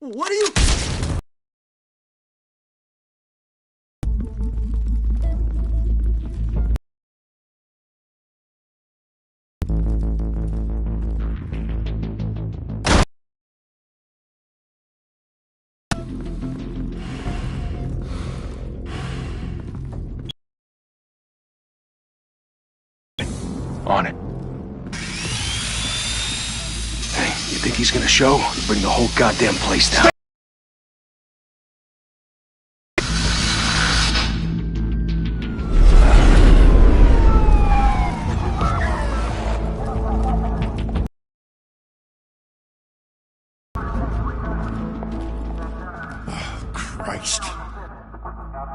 What are you... On it. Hey, you think he's gonna show? Bring the whole goddamn place down. Oh, Christ.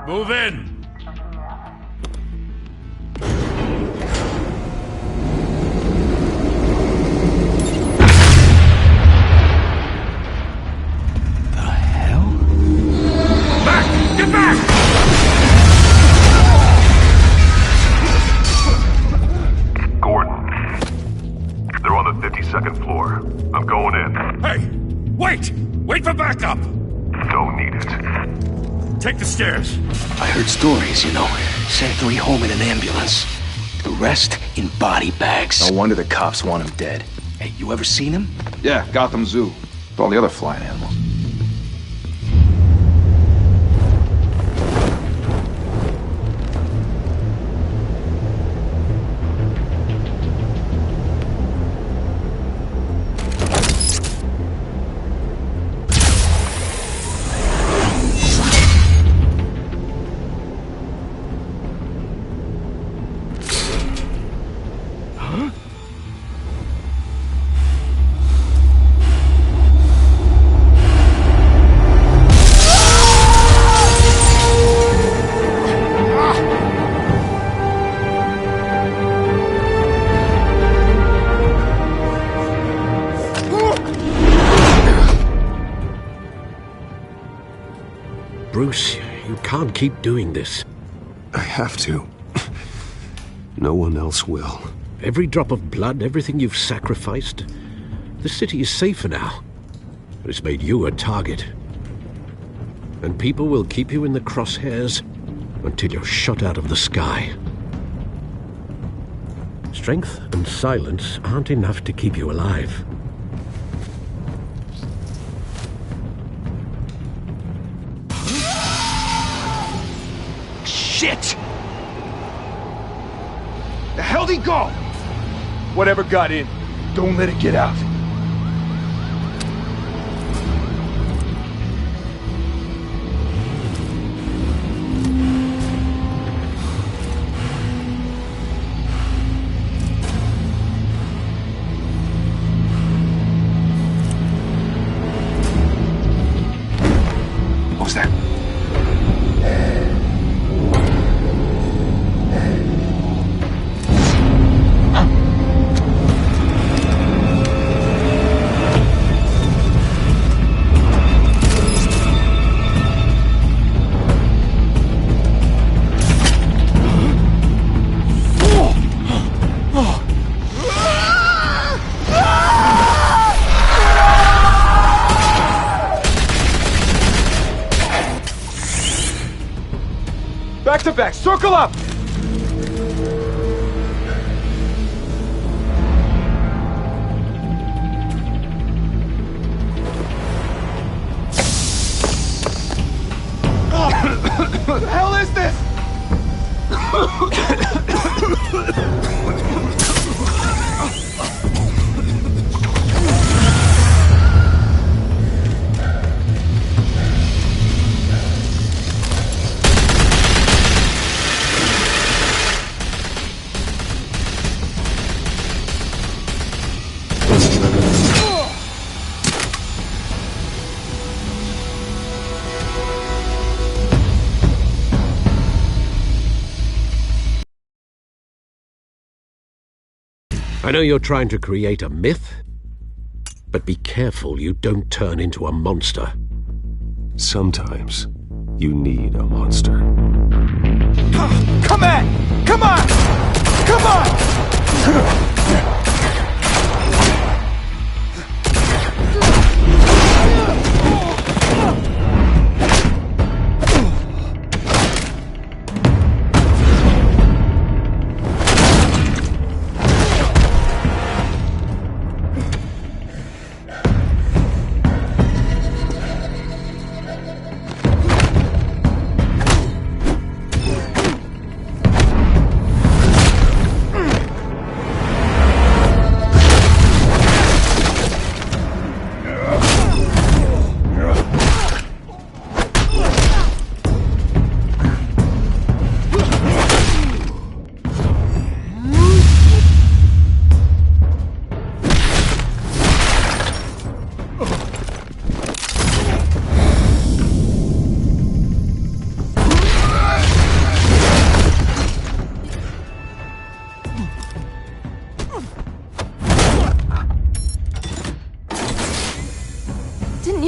Move in! Get back! Gordon. They're on the 52nd floor. I'm going in. Hey! Wait! Wait for backup! Don't need it. Take the stairs. I heard stories, you know. Sent 3 home in an ambulance. The rest in body bags. No wonder the cops want him dead. Hey, you ever seen him? Yeah, Gotham Zoo. With all the other flying animals. Bruce, you can't keep doing this. I have to. No one else will. Every drop of blood, everything you've sacrificed. The city is safer now. It's made you a target. And people will keep you in the crosshairs until you're shot out of the sky. Strength and silence aren't enough to keep you alive. Shit! The hell'd he go? Whatever got in, don't let it get out. What was that? Back to back, circle up! What the hell is this? I know you're trying to create a myth, but be careful you don't turn into a monster. Sometimes you need a monster. Come on! Come on! Come on!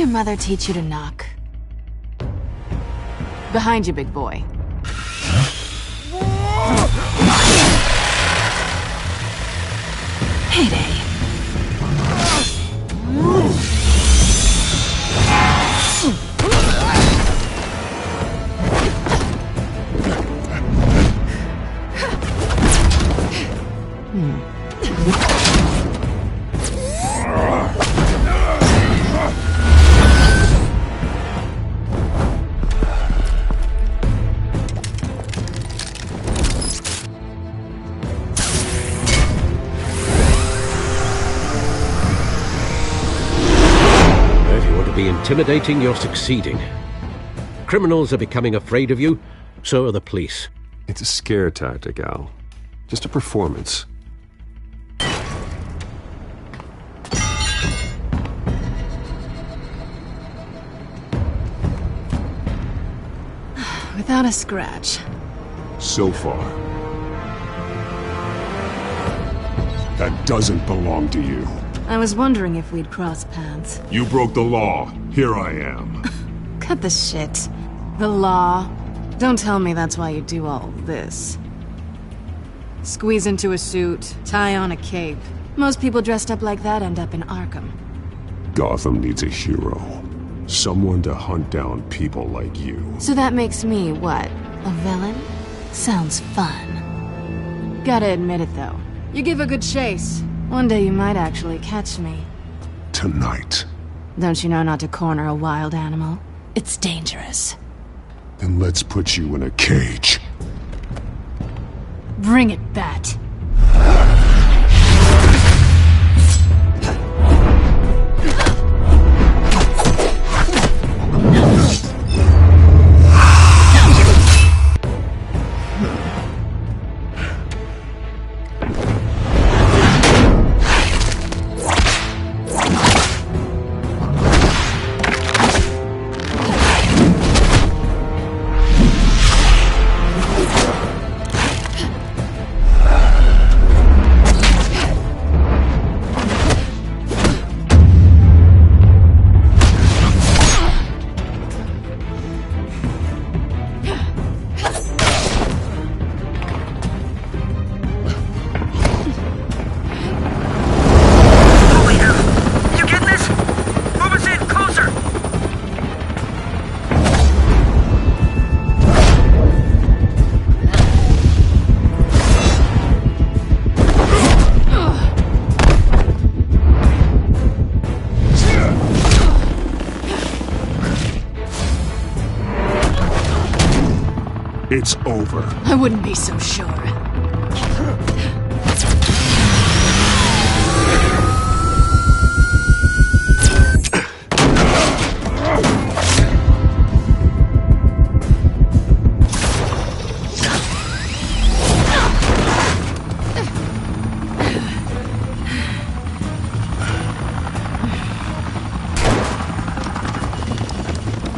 your mother teach you to knock? Behind you, big boy. Heyday. Intimidating, you're succeeding. Criminals are becoming afraid of you, so are the police. It's a scare tactic, Al. Just a performance. Without a scratch. So far. That doesn't belong to you. I was wondering if we'd cross paths. You broke the law. Here I am. Cut the shit. The law. Don't tell me that's why you do all this. Squeeze into a suit, tie on a cape. Most people dressed up like that end up in Arkham. Gotham needs a hero. Someone to hunt down people like you. So that makes me, what, a villain? Sounds fun. Gotta admit it, though. You give a good chase. One day you might actually catch me. Tonight. Don't you know not to corner a wild animal? It's dangerous. Then let's put you in a cage. Bring it, Bat. It's over. I wouldn't be so sure.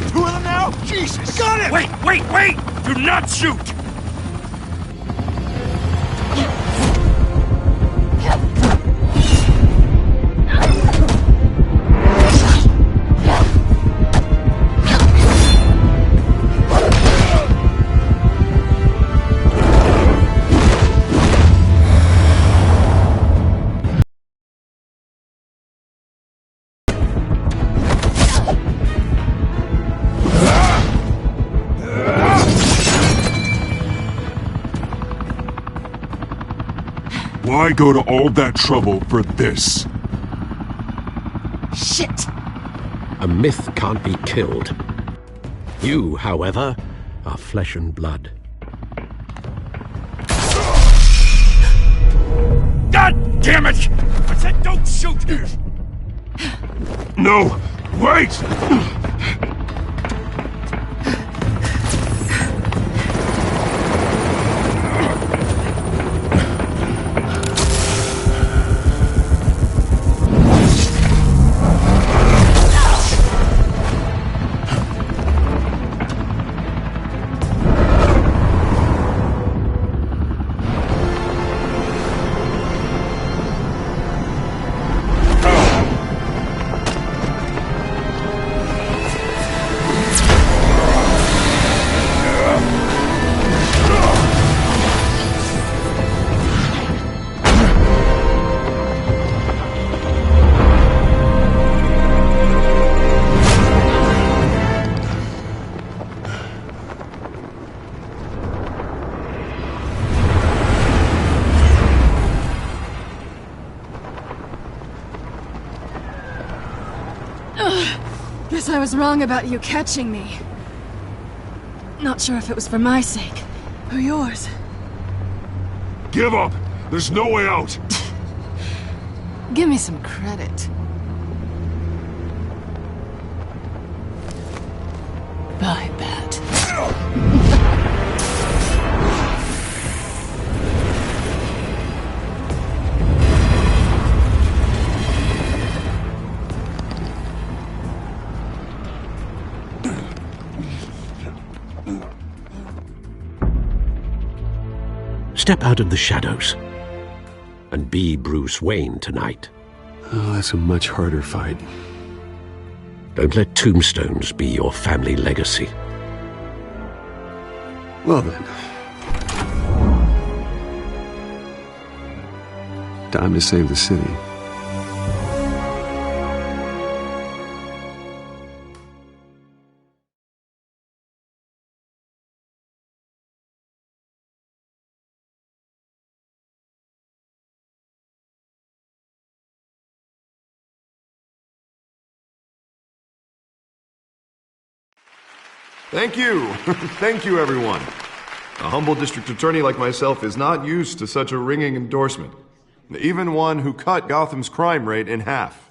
Two of them now? Jesus! Got it! Wait! Do not shoot! Why go to all that trouble for this? Shit! A myth can't be killed. You, however, are flesh and blood. God damn it! I said don't shoot! No! Wait! Guess I was wrong about you catching me. Not sure if it was for my sake, or yours. Give up! There's no way out! Give me some credit. Bye, Bat. Step out of the shadows and be Bruce Wayne tonight. Oh, that's a much harder fight. Don't let tombstones be your family legacy. Well then. Time to save the city. Thank you. Thank you, everyone. A humble district attorney like myself is not used to such a ringing endorsement. Even one who cut Gotham's crime rate in half.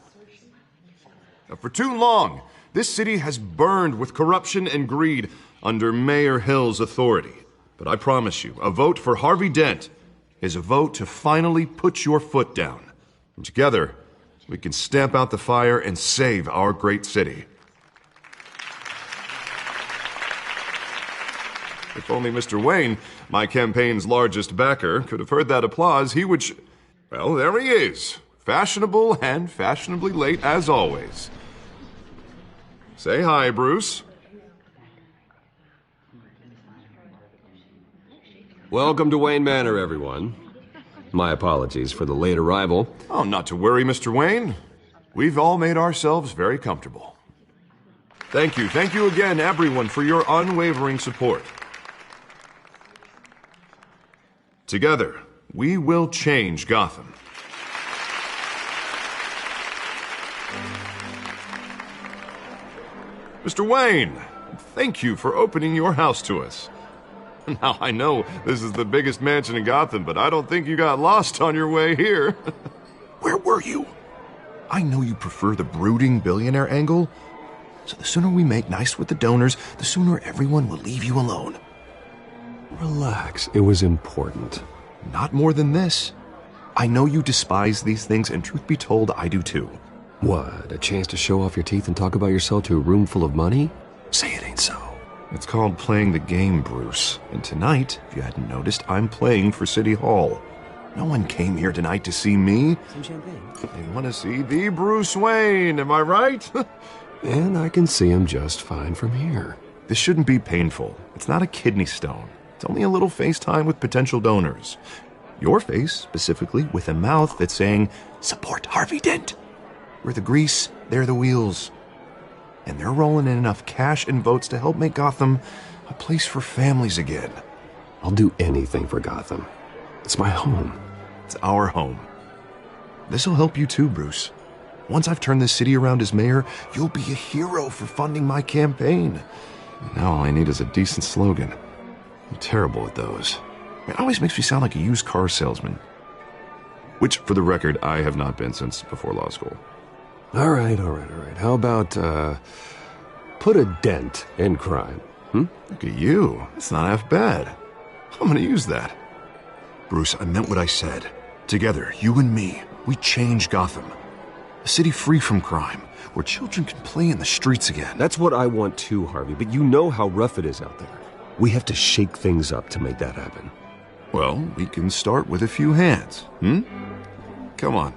For too long, this city has burned with corruption and greed under Mayor Hill's authority. But I promise you, a vote for Harvey Dent is a vote to finally put your foot down. And together, we can stamp out the fire and save our great city. If only Mr. Wayne, my campaign's largest backer, could have heard that applause, he would well, there he is. Fashionable and fashionably late as always. Say hi, Bruce. Welcome to Wayne Manor, everyone. My apologies for the late arrival. Oh, not to worry, Mr. Wayne. We've all made ourselves very comfortable. Thank you again, everyone, for your unwavering support. Together, we will change Gotham. Mr. Wayne, thank you for opening your house to us. Now, I know this is the biggest mansion in Gotham, but I don't think you got lost on your way here. Where were you? I know you prefer the brooding billionaire angle, so the sooner we make nice with the donors, the sooner everyone will leave you alone. Relax, it was important. Not more than this. I know you despise these things, and truth be told, I do too. What, a chance to show off your teeth and talk about yourself to a room full of money? Say it ain't so. It's called playing the game, Bruce. And tonight, if you hadn't noticed, I'm playing for City Hall. No one came here tonight to see me. Some champagne. They want to see the Bruce Wayne, am I right? And I can see him just fine from here. This shouldn't be painful. It's not a kidney stone. It's only a little FaceTime with potential donors. Your face, specifically, with a mouth that's saying, support Harvey Dent. We're the grease, they're the wheels. And they're rolling in enough cash and votes to help make Gotham a place for families again. I'll do anything for Gotham. It's my home. It's our home. This'll help you too, Bruce. Once I've turned this city around as mayor, you'll be a hero for funding my campaign. Now all I need is a decent slogan. I'm terrible at those. It always makes me sound like a used car salesman. Which, for the record, I have not been since before law school. All right. How about, put a dent in crime? Look at you. That's not half bad. I'm gonna use that. Bruce, I meant what I said. Together, you and me, we change Gotham. A city free from crime, where children can play in the streets again. That's what I want too, Harvey, but you know how rough it is out there. We have to shake things up to make that happen. Well, we can start with a few hands, Come on.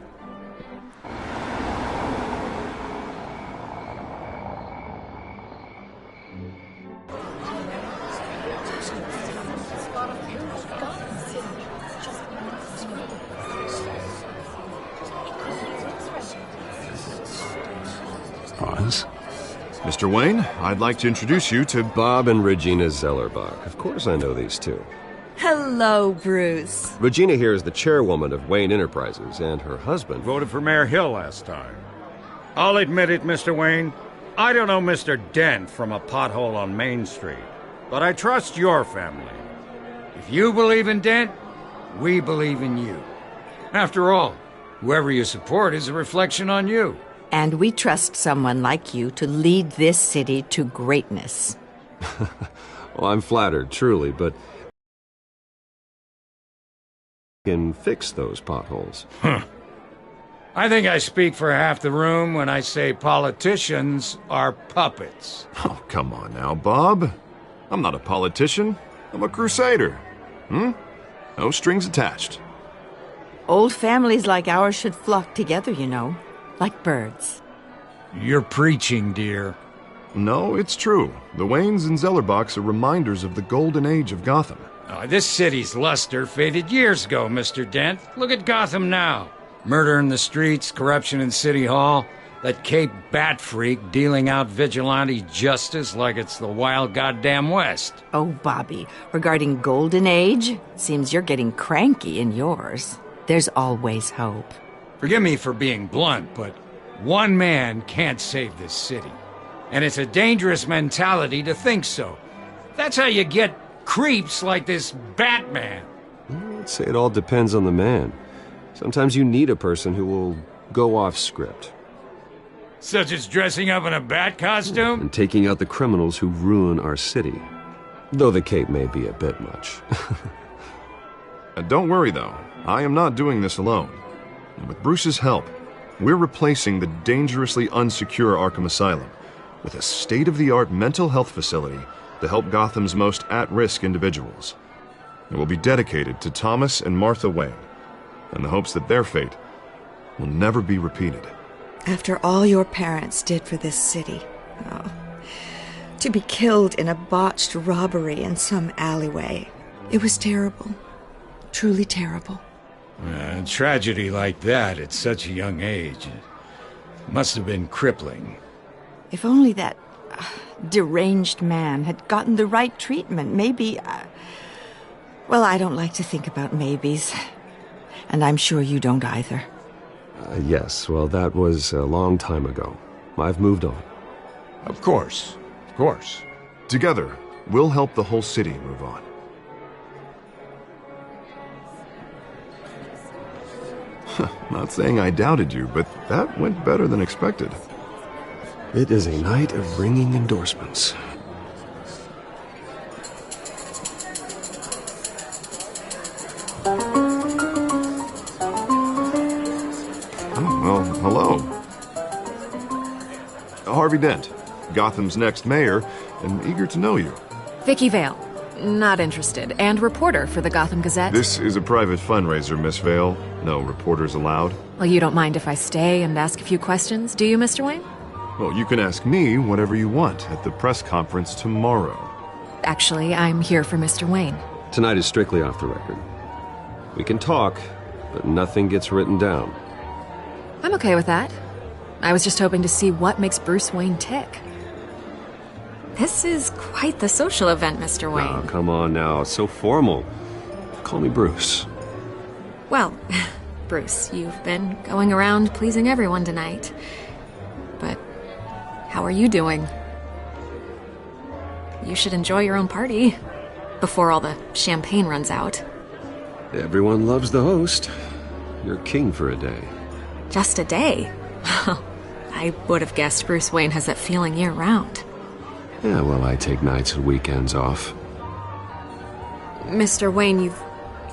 Pause. Mr. Wayne, I'd like to introduce you to Bob and Regina Zellerbach. Of course I know these two. Hello, Bruce. Regina here is the chairwoman of Wayne Enterprises, and her husband... Voted for Mayor Hill last time. I'll admit it, Mr. Wayne. I don't know Mr. Dent from a pothole on Main Street, but I trust your family. If you believe in Dent, we believe in you. After all, whoever you support is a reflection on you. And we trust someone like you to lead this city to greatness. Well, I'm flattered, truly, but can fix those potholes. I think I speak for half the room when I say politicians are puppets. Oh, come on now, Bob. I'm not a politician. I'm a crusader. No strings attached. Old families like ours should flock together, you know, like birds. You're preaching, dear. No, it's true. The Waynes and Zellerbachs are reminders of the golden age of Gotham. This city's luster faded years ago, Mr. Dent. Look at Gotham now. Murder in the streets, corruption in City Hall, that Cape Bat freak dealing out vigilante justice like it's the wild goddamn West. Oh, Bobby, regarding Golden Age, seems you're getting cranky in yours. There's always hope. Forgive me for being blunt, but one man can't save this city. And it's a dangerous mentality to think so. That's how you get creeps like this Batman. I'd say it all depends on the man. Sometimes you need a person who will go off script. Such as dressing up in a bat costume? And taking out the criminals who ruin our city. Though the cape may be a bit much. Don't worry, though. I am not doing this alone. And with Bruce's help, we're replacing the dangerously unsecure Arkham Asylum with a state-of-the-art mental health facility to help Gotham's most at-risk individuals. It will be dedicated to Thomas and Martha Wayne, in the hopes that their fate will never be repeated. After all your parents did for this city, to be killed in a botched robbery in some alleyway, it was terrible. Truly terrible. A tragedy like that at such a young age must have been crippling. If only that deranged man had gotten the right treatment, maybe... well, I don't like to think about maybes. And I'm sure you don't either. Yes, well, that was a long time ago. I've moved on. Of course. Of course. Together, we'll help the whole city move on. Not saying I doubted you, but that went better than expected. It is a night of ringing endorsements. Well, hello. Harvey Dent, Gotham's next mayor, and eager to know you. Vicky Vale. Not interested. And reporter for the Gotham Gazette. This is a private fundraiser, Miss Vale. No reporters allowed. Well, you don't mind if I stay and ask a few questions, do you, Mr. Wayne? Well, you can ask me whatever you want at the press conference tomorrow. Actually, I'm here for Mr. Wayne. Tonight is strictly off the record. We can talk, but nothing gets written down. I'm okay with that. I was just hoping to see what makes Bruce Wayne tick. This is quite the social event, Mr. Wayne. Oh, come on now. It's so formal. Call me Bruce. Well, Bruce, you've been going around pleasing everyone tonight. But how are you doing? You should enjoy your own party before all the champagne runs out. Everyone loves the host. You're king for a day. Just a day? I would have guessed Bruce Wayne has that feeling year-round. Yeah, well, I take nights and weekends off. Mr. Wayne,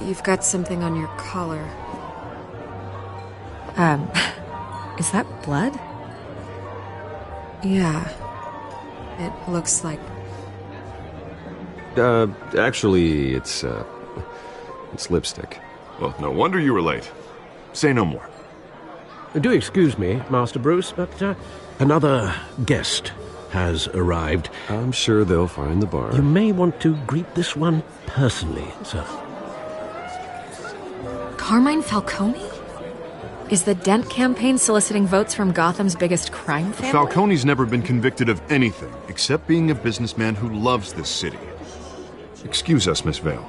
you've got something on your collar. Is that blood? Yeah. It looks like... Actually, it's lipstick. Well, no wonder you were late. Say no more. Do excuse me, Master Bruce, but another guest has arrived. I'm sure they'll find the bar. You may want to greet this one personally, sir. Carmine Falcone? Is the Dent campaign soliciting votes from Gotham's biggest crime family? Falcone's never been convicted of anything except being a businessman who loves this city. Excuse us, Miss Vale.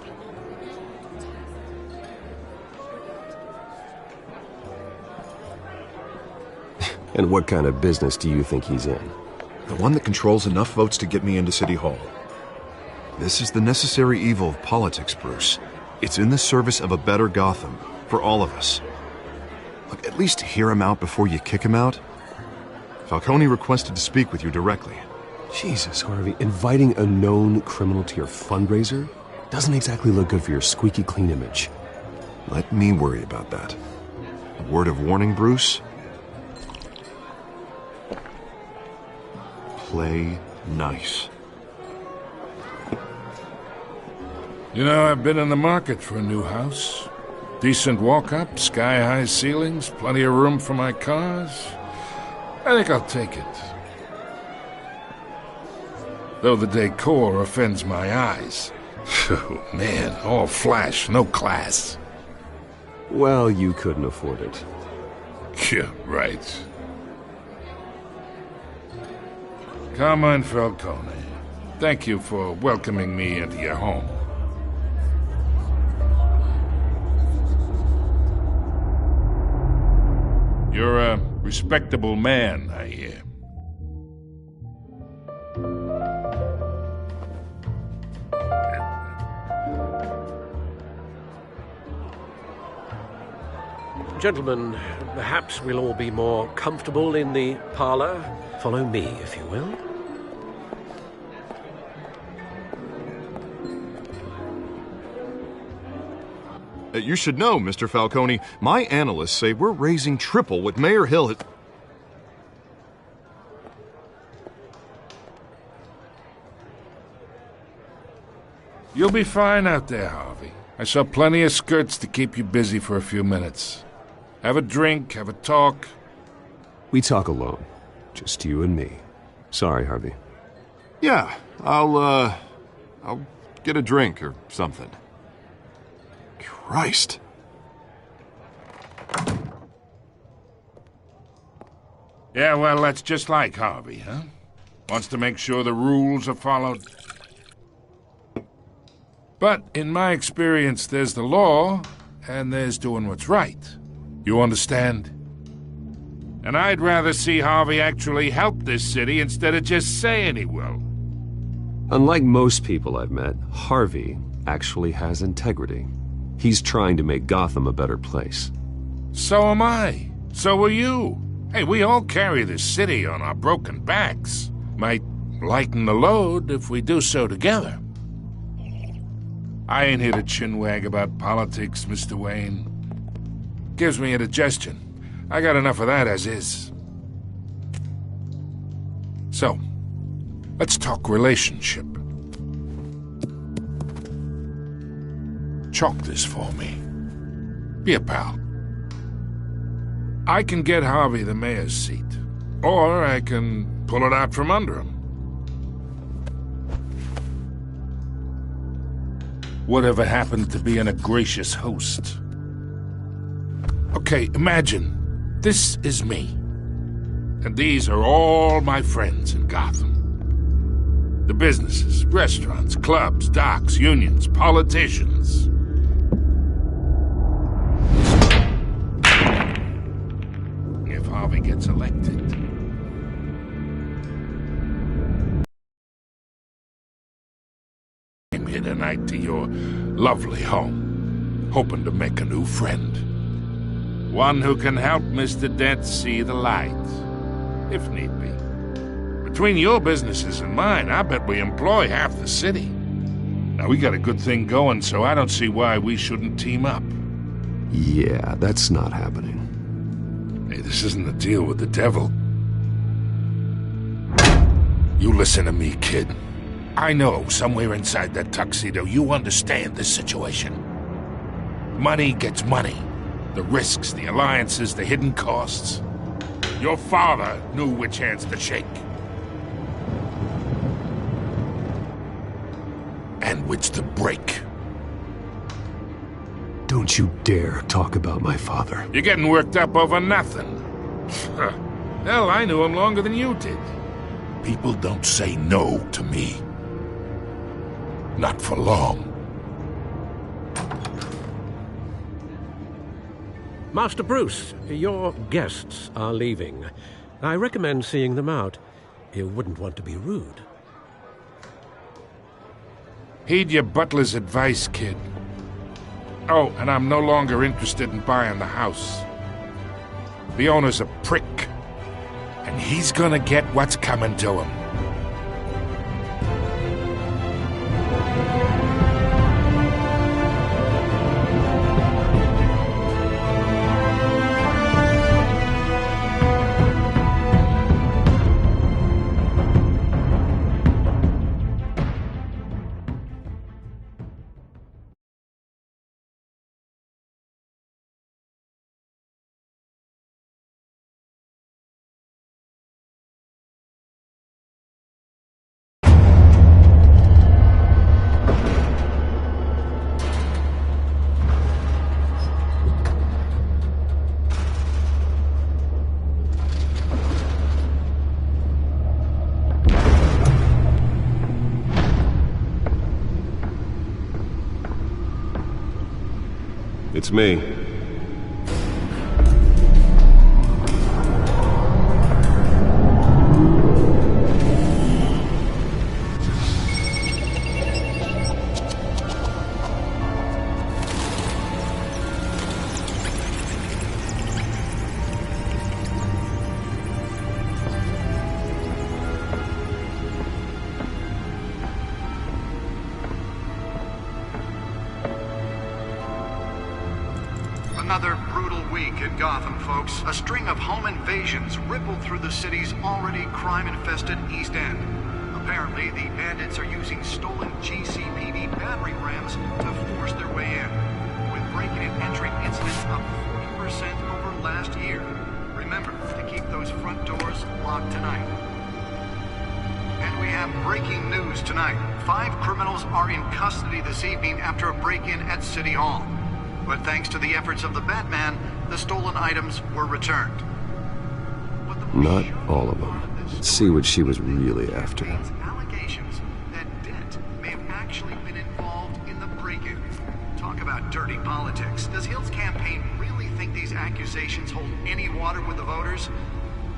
And what kind of business do you think he's in? The one that controls enough votes to get me into City Hall. This is the necessary evil of politics, Bruce. It's in the service of a better Gotham, for all of us. Look, at least hear him out before you kick him out. Falcone requested to speak with you directly. Jesus, Harvey, inviting a known criminal to your fundraiser doesn't exactly look good for your squeaky clean image. Let me worry about that. A word of warning, Bruce? Play nice. You know, I've been in the market for a new house. Decent walk-up, sky-high ceilings, plenty of room for my cars. I think I'll take it. Though the decor offends my eyes. Oh, man, all flash, no class. Well, you couldn't afford it. Yeah, right. Carmine Falcone, thank you for welcoming me into your home. You're a respectable man, I hear. Gentlemen, perhaps we'll all be more comfortable in the parlor. Follow me, if you will. You should know, Mr. Falcone, my analysts say we're raising triple what Mayor Hill had... You'll be fine out there, Harvey. I saw plenty of skirts to keep you busy for a few minutes. Have a drink, have a talk. We talk alone. Just you and me. Sorry, Harvey. Yeah, I'll get a drink or something. Christ. Yeah, well, that's just like Harvey, huh? Wants to make sure the rules are followed. But in my experience, there's the law, and there's doing what's right. You understand? And I'd rather see Harvey actually help this city instead of just saying he will. Unlike most people I've met, Harvey actually has integrity. He's trying to make Gotham a better place. So am I. So are you. Hey, we all carry this city on our broken backs. Might lighten the load if we do so together. I ain't here to chinwag about politics, Mr. Wayne. Gives me indigestion. I got enough of that as is. So, let's talk relationship. Chalk this for me. Be a pal. I can get Harvey the mayor's seat, or I can pull it out from under him. Whatever happened to being a gracious host? Okay, imagine, this is me. And these are all my friends in Gotham. The businesses, restaurants, clubs, docks, unions, politicians. If Harvey gets elected... came here tonight to your lovely home, hoping to make a new friend. One who can help Mr. Dent see the light, if need be. Between your businesses and mine, I bet we employ half the city. Now, we got a good thing going, so I don't see why we shouldn't team up. Yeah, that's not happening. Hey, this isn't a deal with the devil. You listen to me, kid. I know, somewhere inside that tuxedo, you understand this situation. Money gets money. The risks, the alliances, the hidden costs. Your father knew which hands to shake. And which to break. Don't you dare talk about my father. You're getting worked up over nothing. Hell, I knew him longer than you did. People don't say no to me. Not for long. Master Bruce, your guests are leaving. I recommend seeing them out. You wouldn't want to be rude. Heed your butler's advice, kid. Oh, and I'm no longer interested in buying the house. The owner's a prick, and he's gonna get what's coming to him. It's me. Another brutal week in Gotham, folks. A string of home invasions rippled through the city's already crime-infested East End. Apparently, the bandits are using stolen GCPD battering rams to force their way in, with break-in and entry incidents up 40% over last year. Remember to keep those front doors locked tonight. And we have breaking news tonight. 5 criminals are in custody this evening after a break-in at City Hall. But thanks to the efforts of the Batman, the stolen items were returned. Not all of them. Let's see what she was really after. Allegations that Dent may have actually been involved in the break-in. Talk about dirty politics. Does Hill's campaign really think these accusations hold any water with the voters?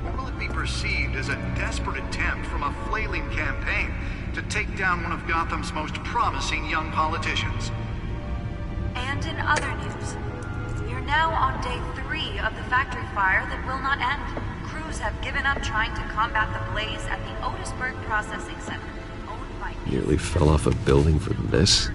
Or will it be perceived as a desperate attempt from a flailing campaign to take down one of Gotham's most promising young politicians? And in other news, you're now on day 3 of the factory fire that will not end. Crews have given up trying to combat the blaze at the Otisburg Processing Center, owned by... Nearly fell off a building for this?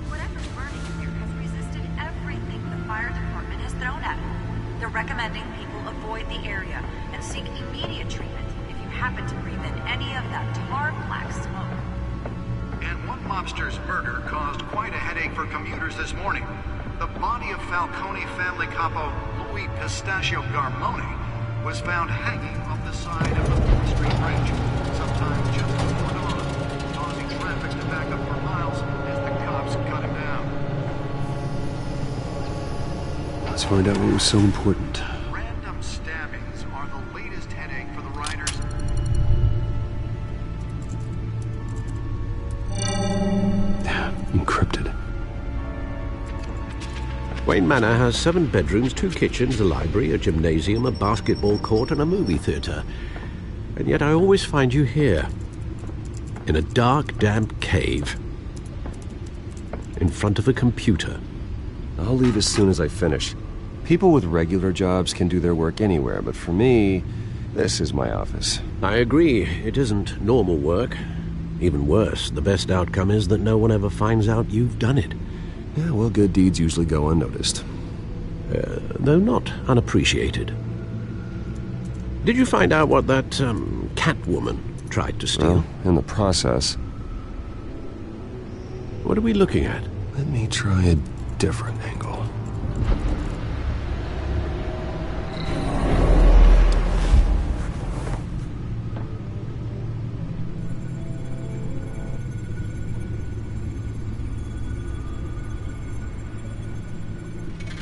Whatever's burning here has resisted everything the fire department has thrown at it. They're recommending people avoid the area and seek immediate treatment if you happen to breathe in any of that tar black smoke. And one mobster's murder caused quite a headache for commuters this morning. The body of Falcone family capo Louis Pistachio Garmone was found hanging off the side of the 4th Street Bridge, sometime just before dawn, causing traffic to back up for miles as the cops cut him down. Let's find out what was so important. Random stabbings are the latest headache for the riders. Encrypted. Wayne Manor has 7 bedrooms, 2 kitchens, a library, a gymnasium, a basketball court, and a movie theatre. And yet I always find you here, in a dark, damp cave, in front of a computer. I'll leave as soon as I finish. People with regular jobs can do their work anywhere, but for me, this is my office. I agree. It isn't normal work. Even worse, the best outcome is that no one ever finds out you've done it. Yeah, well, good deeds usually go unnoticed. Though not unappreciated. Did you find out what that, Catwoman tried to steal? Well, in the process. What are we looking at? Let me try a different angle.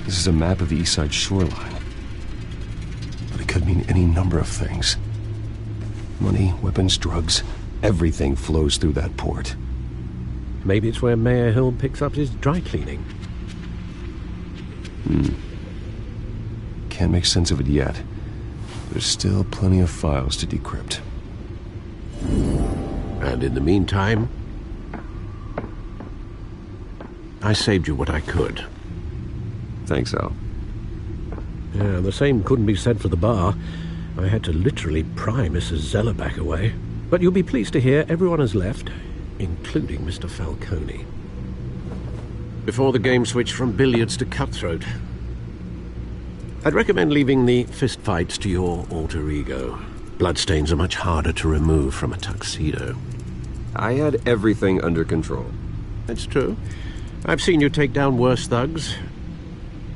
This is a map of the East Side shoreline. But it could mean any number of things. Money, weapons, drugs, everything flows through that port. Maybe it's where Mayor Hill picks up his dry cleaning. Can't make sense of it yet. There's still plenty of files to decrypt. And in the meantime, I saved you what I could. Thanks, Al. Yeah, the same couldn't be said for the bar. I had to literally pry Mrs. Zellerback away. But you'll be pleased to hear everyone has left, including Mr. Falcone. Before the game switched from billiards to cutthroat. I'd recommend leaving the fistfights to your alter ego. Bloodstains are much harder to remove from a tuxedo. I had everything under control. That's true. I've seen you take down worse thugs.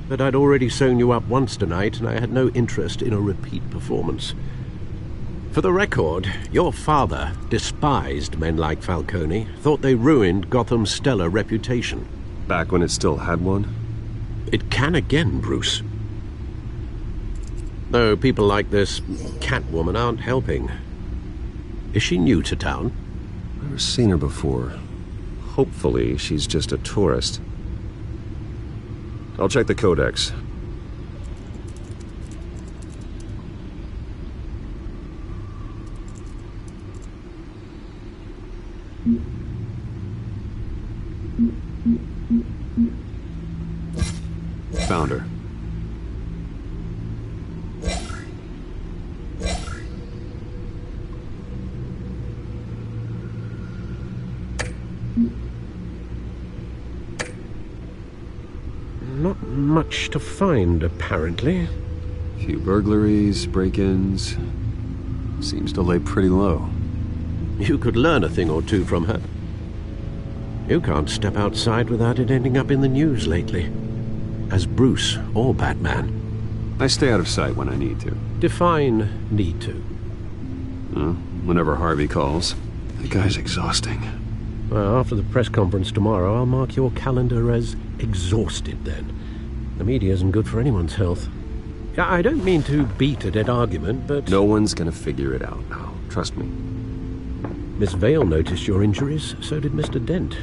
But I'd already sewn you up once tonight, and I had no interest in a repeat performance. For the record, your father despised men like Falcone, thought they ruined Gotham's stellar reputation. Back when it still had one? It can again, Bruce. Though people like this Catwoman aren't helping. Is she new to town? Never seen her before. Hopefully, she's just a tourist. I'll check the codex. Found her. Not much to find, apparently. Few burglaries, break-ins. Seems to lay pretty low. You could learn a thing or two from her. You can't step outside without it ending up in the news lately. As Bruce or Batman. I stay out of sight when I need to. Define need to. Whenever Harvey calls. The guy's exhausting. Well, after the press conference tomorrow, I'll mark your calendar as exhausted then. The media isn't good for anyone's health. I don't mean to beat a dead argument, but... No one's gonna figure it out now. Trust me. Miss Vale noticed your injuries, so did Mr. Dent.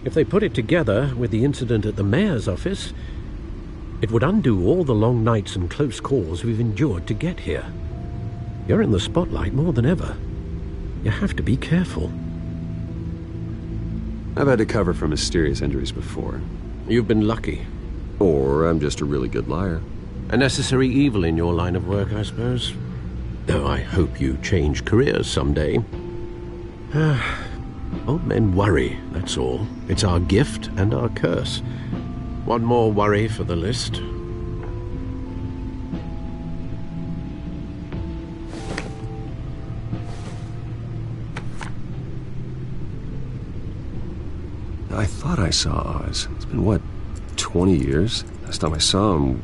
If they put it together with the incident at the mayor's office, it would undo all the long nights and close calls we've endured to get here. You're in the spotlight more than ever. You have to be careful. I've had to cover for mysterious injuries before. You've been lucky. Or I'm just a really good liar. A necessary evil in your line of work, I suppose. Though I hope you change careers someday. Old men worry, that's all. It's our gift and our curse. One more worry for the list. I thought I saw Oz. It's been, what, 20 years? Last time I saw him,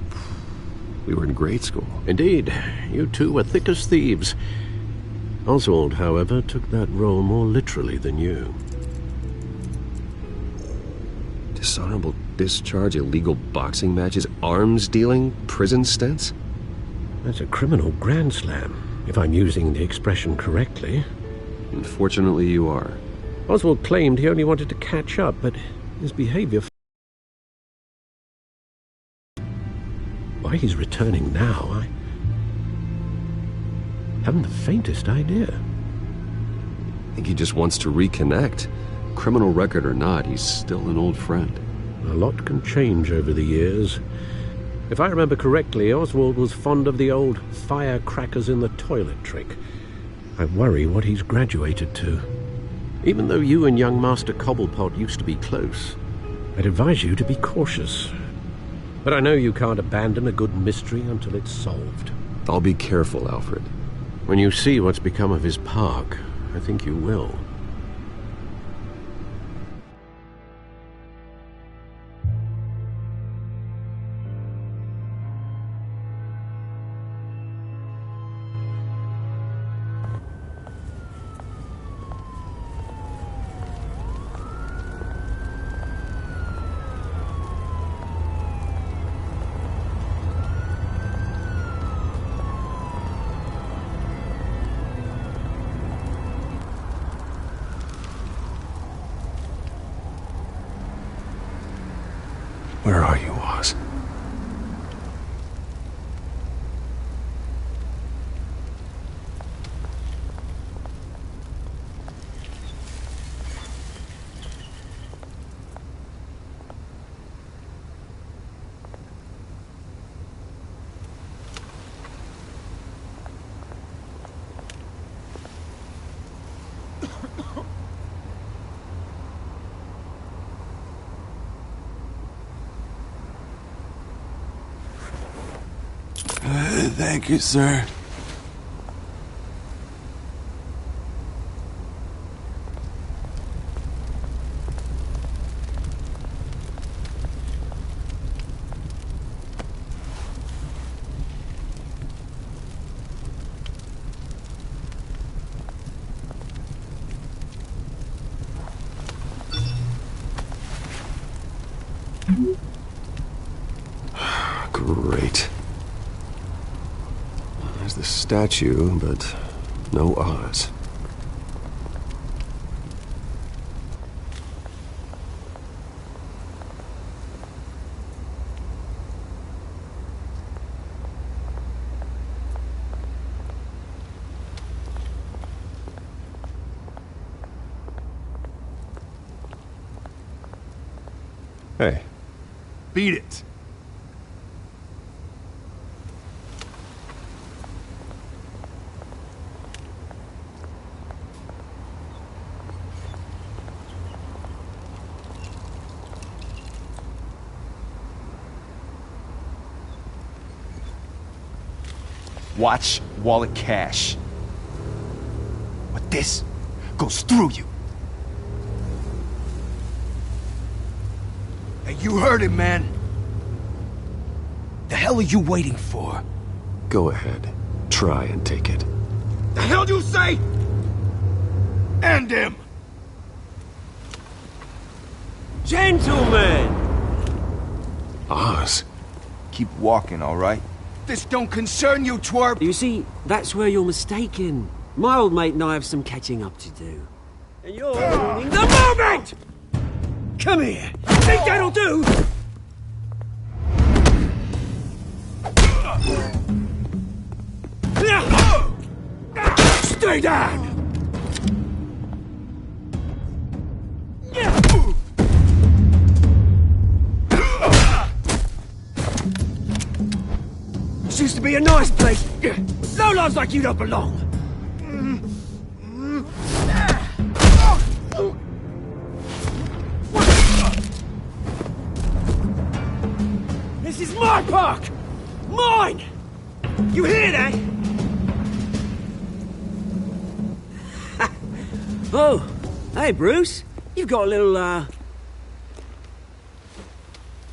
we were in grade school. Indeed. You two were thick as thieves. Oswald, however, took that role more literally than you. Dishonorable discharge, illegal boxing matches, arms dealing, prison stints? That's a criminal grand slam, if I'm using the expression correctly. Unfortunately, you are. Oswald claimed he only wanted to catch up, but his behavior... Why he's returning now, I haven't the faintest idea. I think he just wants to reconnect. Criminal record or not, he's still an old friend. A lot can change over the years. If I remember correctly, Oswald was fond of the old firecrackers in the toilet trick. I worry what he's graduated to. Even though you and young Master Cobblepot used to be close, I'd advise you to be cautious. But I know you can't abandon a good mystery until it's solved. I'll be careful, Alfred. When you see what's become of his park, I think you will. Where are you, Oz? Thank you, sir. Great. There's the statue, but no Oz. Hey. Beat it. Watch wallet cash. But this goes through you. Hey, you heard it, man. The hell are you waiting for? Go ahead. Try and take it. The hell do you say? End him! Gentlemen! Oz. Keep walking, all right? This don't concern you, twerp! You see, that's where you're mistaken. My old mate and I have some catching up to do. And you're ruining the moment! Come here! Think that'll do? Stay down! This used to be a nice place. Lowlifes like you don't belong. This is my park! Mine! You hear that? Oh, hey, Bruce. You've got a little,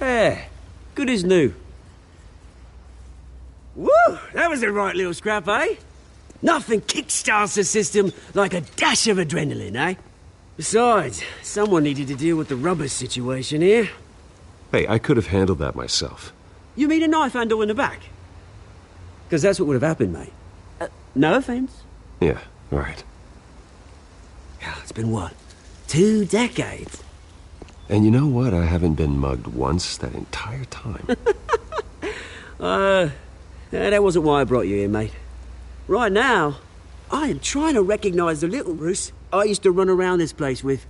Yeah, good as new. Woo! That was a right little scrap, eh? Nothing kickstarts the system like a dash of adrenaline, eh? Besides, someone needed to deal with the rubber situation here. Hey, I could have handled that myself. You mean a knife handle in the back? Because that's what would have happened, mate. No offense. Yeah, right. It's been what? 2 decades? And you know what? I haven't been mugged once that entire time. That wasn't why I brought you here, mate. Right now, I am trying to recognize the little Bruce I used to run around this place with.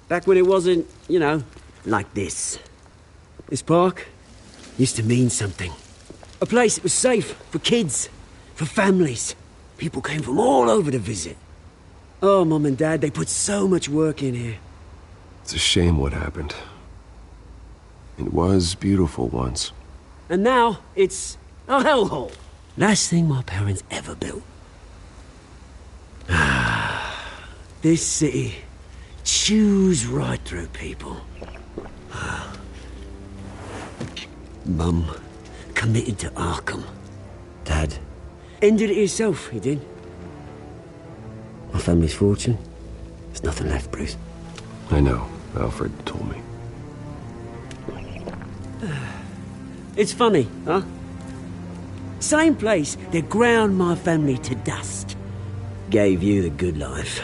Back when it wasn't, you know, like this. This park used to mean something. A place that was safe for kids, for families. People came from all over to visit. Oh, Mum and Dad, they put so much work in here. It's a shame what happened. It was beautiful once. And now, it's a hellhole. Last thing my parents ever built. This city chews right through people. Mum committed to Arkham. Dad ended it himself, he did. My family's fortune, there's nothing left, Bruce. I know. Alfred told me. It's funny, huh? Same place that ground my family to dust. Gave you the good life.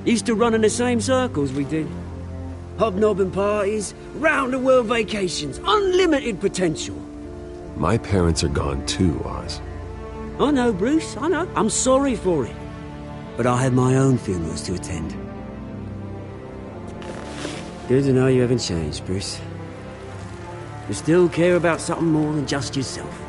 Used to run in the same circles we did. Hobnobbing parties, round-the-world vacations, unlimited potential. My parents are gone too, Oz. I know, Bruce, I know. I'm sorry for it. But I had my own funerals to attend. Good to know you haven't changed, Bruce. You still care about something more than just yourself.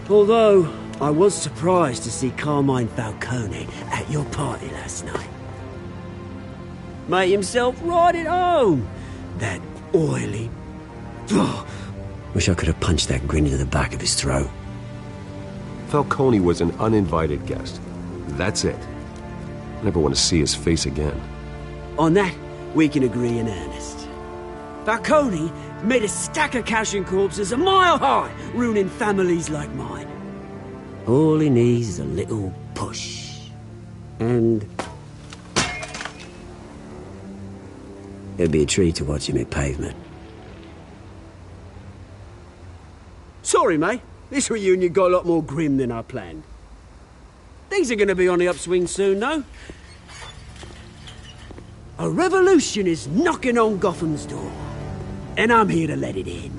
Although, I was surprised to see Carmine Falcone at your party last night. Made himself right at home. That oily, Wish I could have punched that grin into the back of his throat. Falcone was an uninvited guest. That's it. I never want to see his face again. On that, we can agree in earnest. Falcone made a stack of cash and corpses a mile high, ruining families like mine. All he needs is a little push. And it'd be a treat to watch him hit pavement. Sorry, mate. This reunion got a lot more grim than I planned. Things are going to be on the upswing soon, though. A revolution is knocking on Gotham's door, and I'm here to let it in.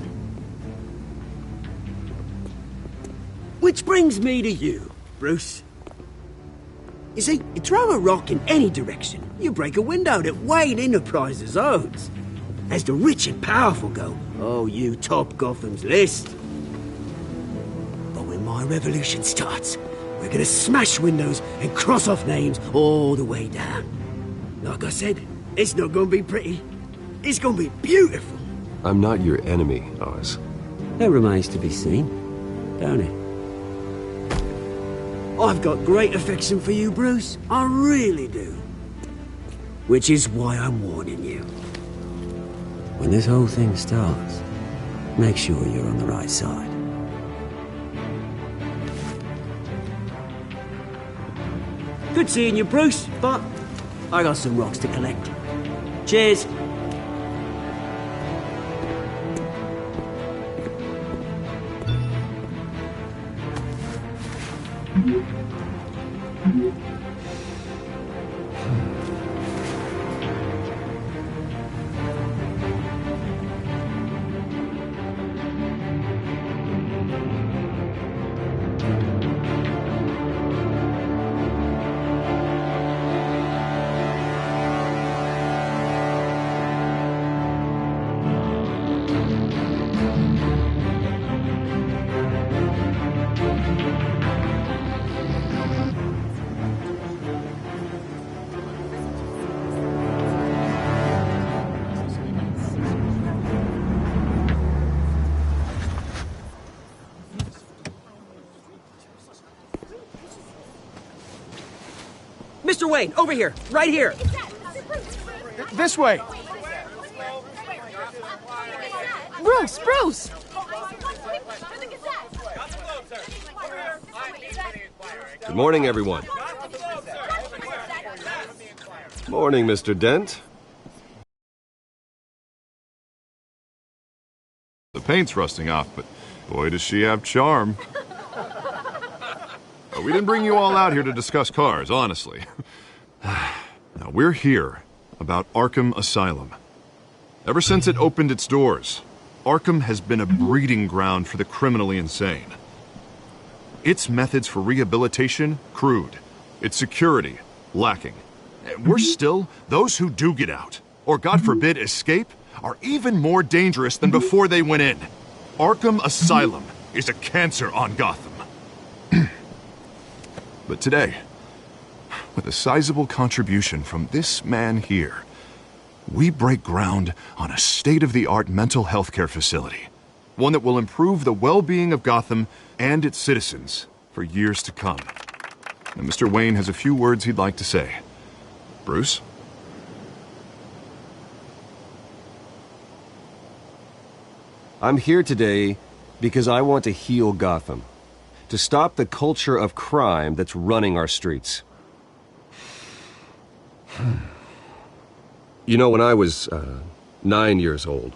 Which brings me to you, Bruce. You see, you throw a rock in any direction, you break a window that Wayne Enterprises owns. As the rich and powerful go, oh, you top Gotham's list. But when my revolution starts, we're gonna smash windows and cross off names all the way down. Like I said, it's not gonna be pretty. It's gonna be beautiful. I'm not your enemy, Oz. That remains to be seen, don't it? I've got great affection for you, Bruce. I really do. Which is why I'm warning you. When this whole thing starts, make sure you're on the right side. Good seeing you, Bruce, but I got some rocks to collect. Cheers. Mr. Wayne, over here, right here. This way. Bruce! Good morning, everyone. Morning, Mr. Dent. The paint's rusting off, but boy, does she have charm. We didn't bring you all out here to discuss cars, honestly. Now, we're here about Arkham Asylum. Ever since it opened its doors, Arkham has been a breeding ground for the criminally insane. Its methods for rehabilitation, crude. Its security, lacking. And worse still, those who do get out, or God forbid escape, are even more dangerous than before they went in. Arkham Asylum is a cancer on Gotham. But today, with a sizable contribution from this man here, we break ground on a state-of-the-art mental health care facility. One that will improve the well-being of Gotham and its citizens for years to come. And Mr. Wayne has a few words he'd like to say. Bruce? I'm here today because I want to heal Gotham. To stop the culture of crime that's running our streets. You know, when I was 9 years old,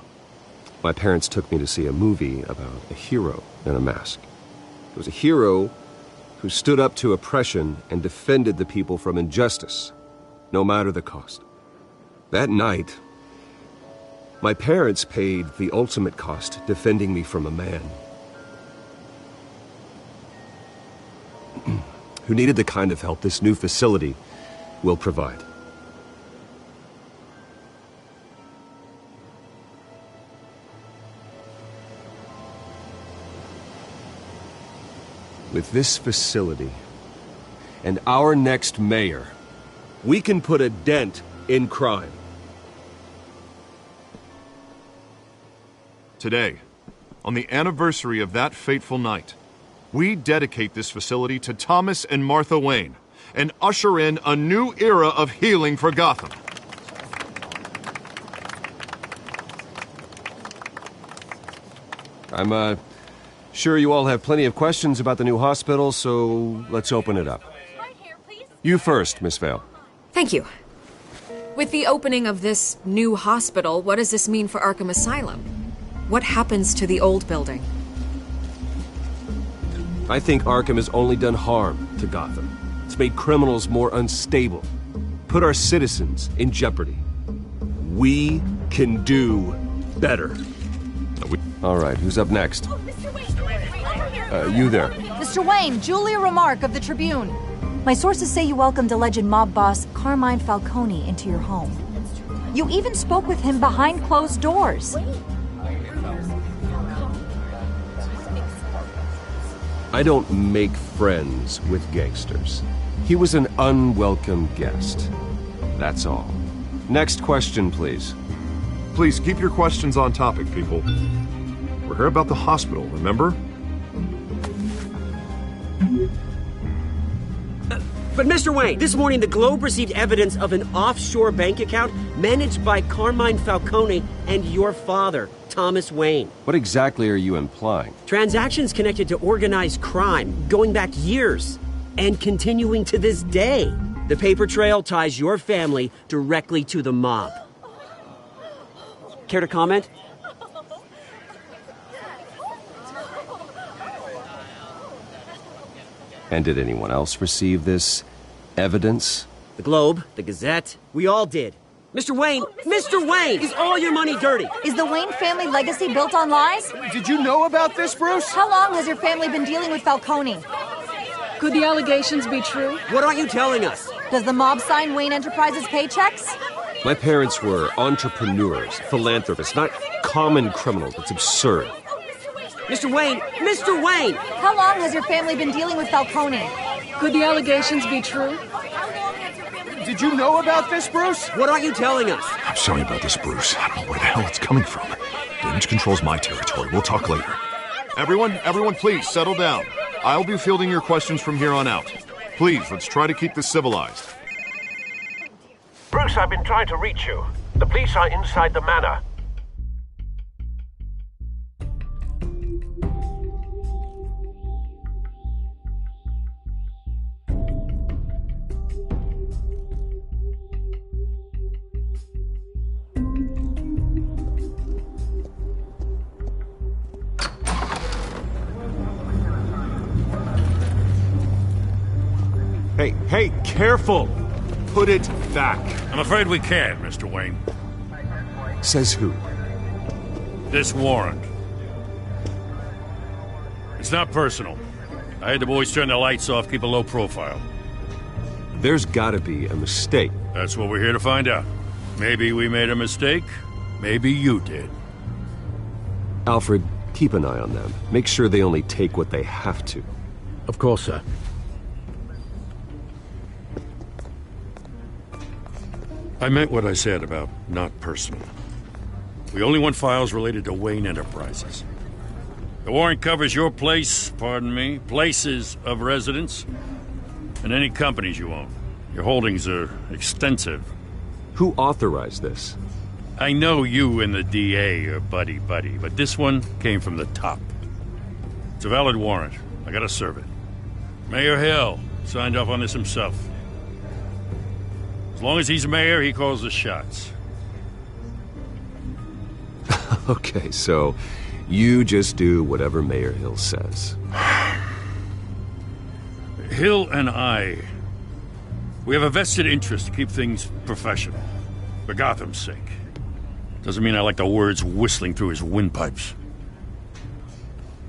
my parents took me to see a movie about a hero in a mask. It was a hero who stood up to oppression and defended the people from injustice, no matter the cost. That night, my parents paid the ultimate cost defending me from a man who needed the kind of help this new facility will provide. With this facility and our next mayor, we can put a dent in crime. Today, on the anniversary of that fateful night, we dedicate this facility to Thomas and Martha Wayne and usher in a new era of healing for Gotham. I'm, sure you all have plenty of questions about the new hospital, so let's open it up. You first, Miss Vale. Thank you. With the opening of this new hospital, what does this mean for Arkham Asylum? What happens to the old building? I think Arkham has only done harm to Gotham. It's made criminals more unstable, put our citizens in jeopardy. We can do better. All right, who's up next? You there. Mr. Wayne, Julia Remark of the Tribune. My sources say you welcomed alleged mob boss Carmine Falcone into your home. You even spoke with him behind closed doors. I don't make friends with gangsters. He was an unwelcome guest. That's all. Next question, please. Please keep your questions on topic, people. We're here about the hospital, remember? But Mr. Wayne, this morning the Globe received evidence of an offshore bank account managed by Carmine Falcone and your father, Thomas Wayne. What exactly are you implying? Transactions connected to organized crime, going back years, and continuing to this day. The paper trail ties your family directly to the mob. Care to comment? And did anyone else receive this evidence? The Globe, the Gazette, we all did. Mr. Wayne, is all your money dirty? Is the Wayne family legacy built on lies? Did you know about this, Bruce? How long has your family been dealing with Falcone? Could the allegations be true? What aren't you telling us? Does the mob sign Wayne Enterprises paychecks? My parents were entrepreneurs, philanthropists, not common criminals. It's absurd. Mr. Wayne! How long has your family been dealing with Falcone? Could the allegations be true? Did you know about this, Bruce? What aren't you telling us? I'm sorry about this, Bruce. I don't know where the hell it's coming from. Damage control's my territory. We'll talk later. Everyone, please, settle down. I'll be fielding your questions from here on out. Please, let's try to keep this civilized. Bruce, I've been trying to reach you. The police are inside the manor. Hey, careful! Put it back. I'm afraid we can't, Mr. Wayne. Says who? This warrant. It's not personal. I had the boys turn the lights off, keep a low profile. There's gotta be a mistake. That's what we're here to find out. Maybe we made a mistake. Maybe you did. Alfred, keep an eye on them. Make sure they only take what they have to. Of course, sir. I meant what I said about not personal. We only want files related to Wayne Enterprises. The warrant covers your places of residence, and any companies you own. Your holdings are extensive. Who authorized this? I know you and the DA are buddy-buddy, but this one came from the top. It's a valid warrant. I gotta serve it. Mayor Hill signed off on this himself. As long as he's mayor, he calls the shots. Okay, so you just do whatever Mayor Hill says. Hill and we have a vested interest to keep things professional. For Gotham's sake. Doesn't mean I like the words whistling through his windpipes.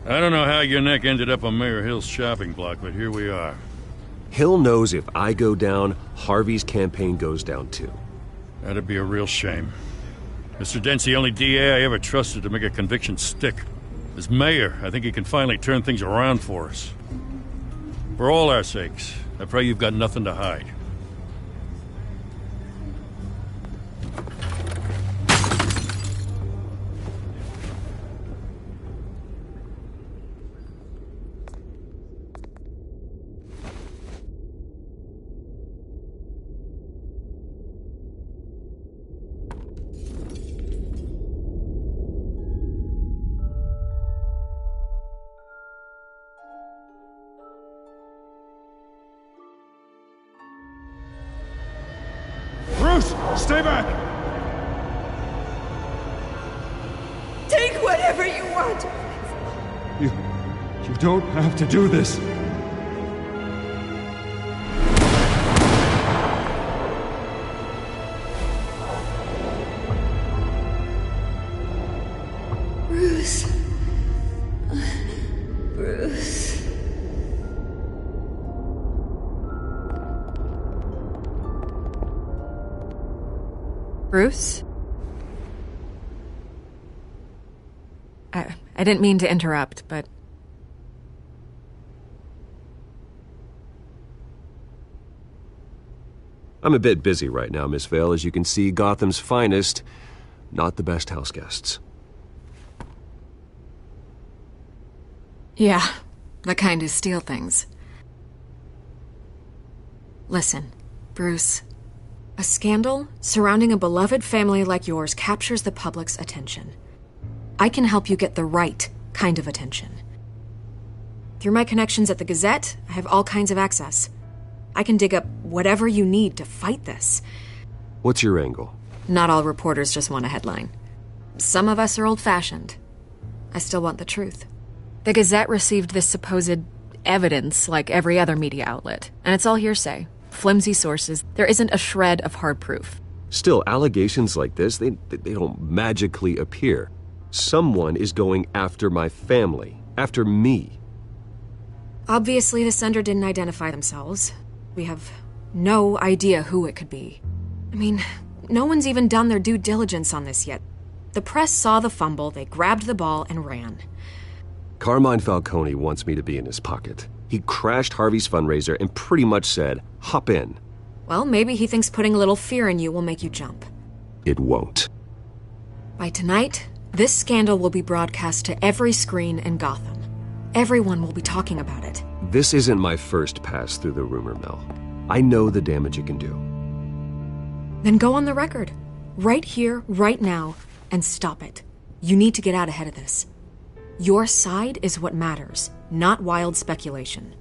I don't know how your neck ended up on Mayor Hill's shopping block, but here we are. Hill knows if I go down, Harvey's campaign goes down too. That'd be a real shame. Mr. Dent's the only DA I ever trusted to make a conviction stick. As mayor, I think he can finally turn things around for us. For all our sakes, I pray you've got nothing to hide. Stay back! Take whatever you want. You don't have to do this. Bruce. Bruce. Bruce? I didn't mean to interrupt, but... I'm a bit busy right now, Miss Vale. As you can see, Gotham's finest, not the best house guests. Yeah, the kind who steal things. Listen, Bruce. A scandal surrounding a beloved family like yours captures the public's attention. I can help you get the right kind of attention. Through my connections at the Gazette, I have all kinds of access. I can dig up whatever you need to fight this. What's your angle? Not all reporters just want a headline. Some of us are old-fashioned. I still want the truth. The Gazette received this supposed evidence like every other media outlet, and it's all hearsay. Flimsy sources. There isn't a shred of hard proof. Still, allegations like this, they don't magically appear. Someone is going after my family, after me. Obviously, the sender didn't identify themselves. We have no idea who it could be. I mean, no one's even done their due diligence on this yet. The press saw the fumble, they grabbed the ball and ran. Carmine Falcone wants me to be in his pocket. He crashed Harvey's fundraiser and pretty much said, hop in. Well, maybe he thinks putting a little fear in you will make you jump. It won't. By tonight, this scandal will be broadcast to every screen in Gotham. Everyone will be talking about it. This isn't my first pass through the rumor mill. I know the damage it can do. Then go on the record. Right here, right now, and stop it. You need to get out ahead of this. Your side is what matters, not wild speculation.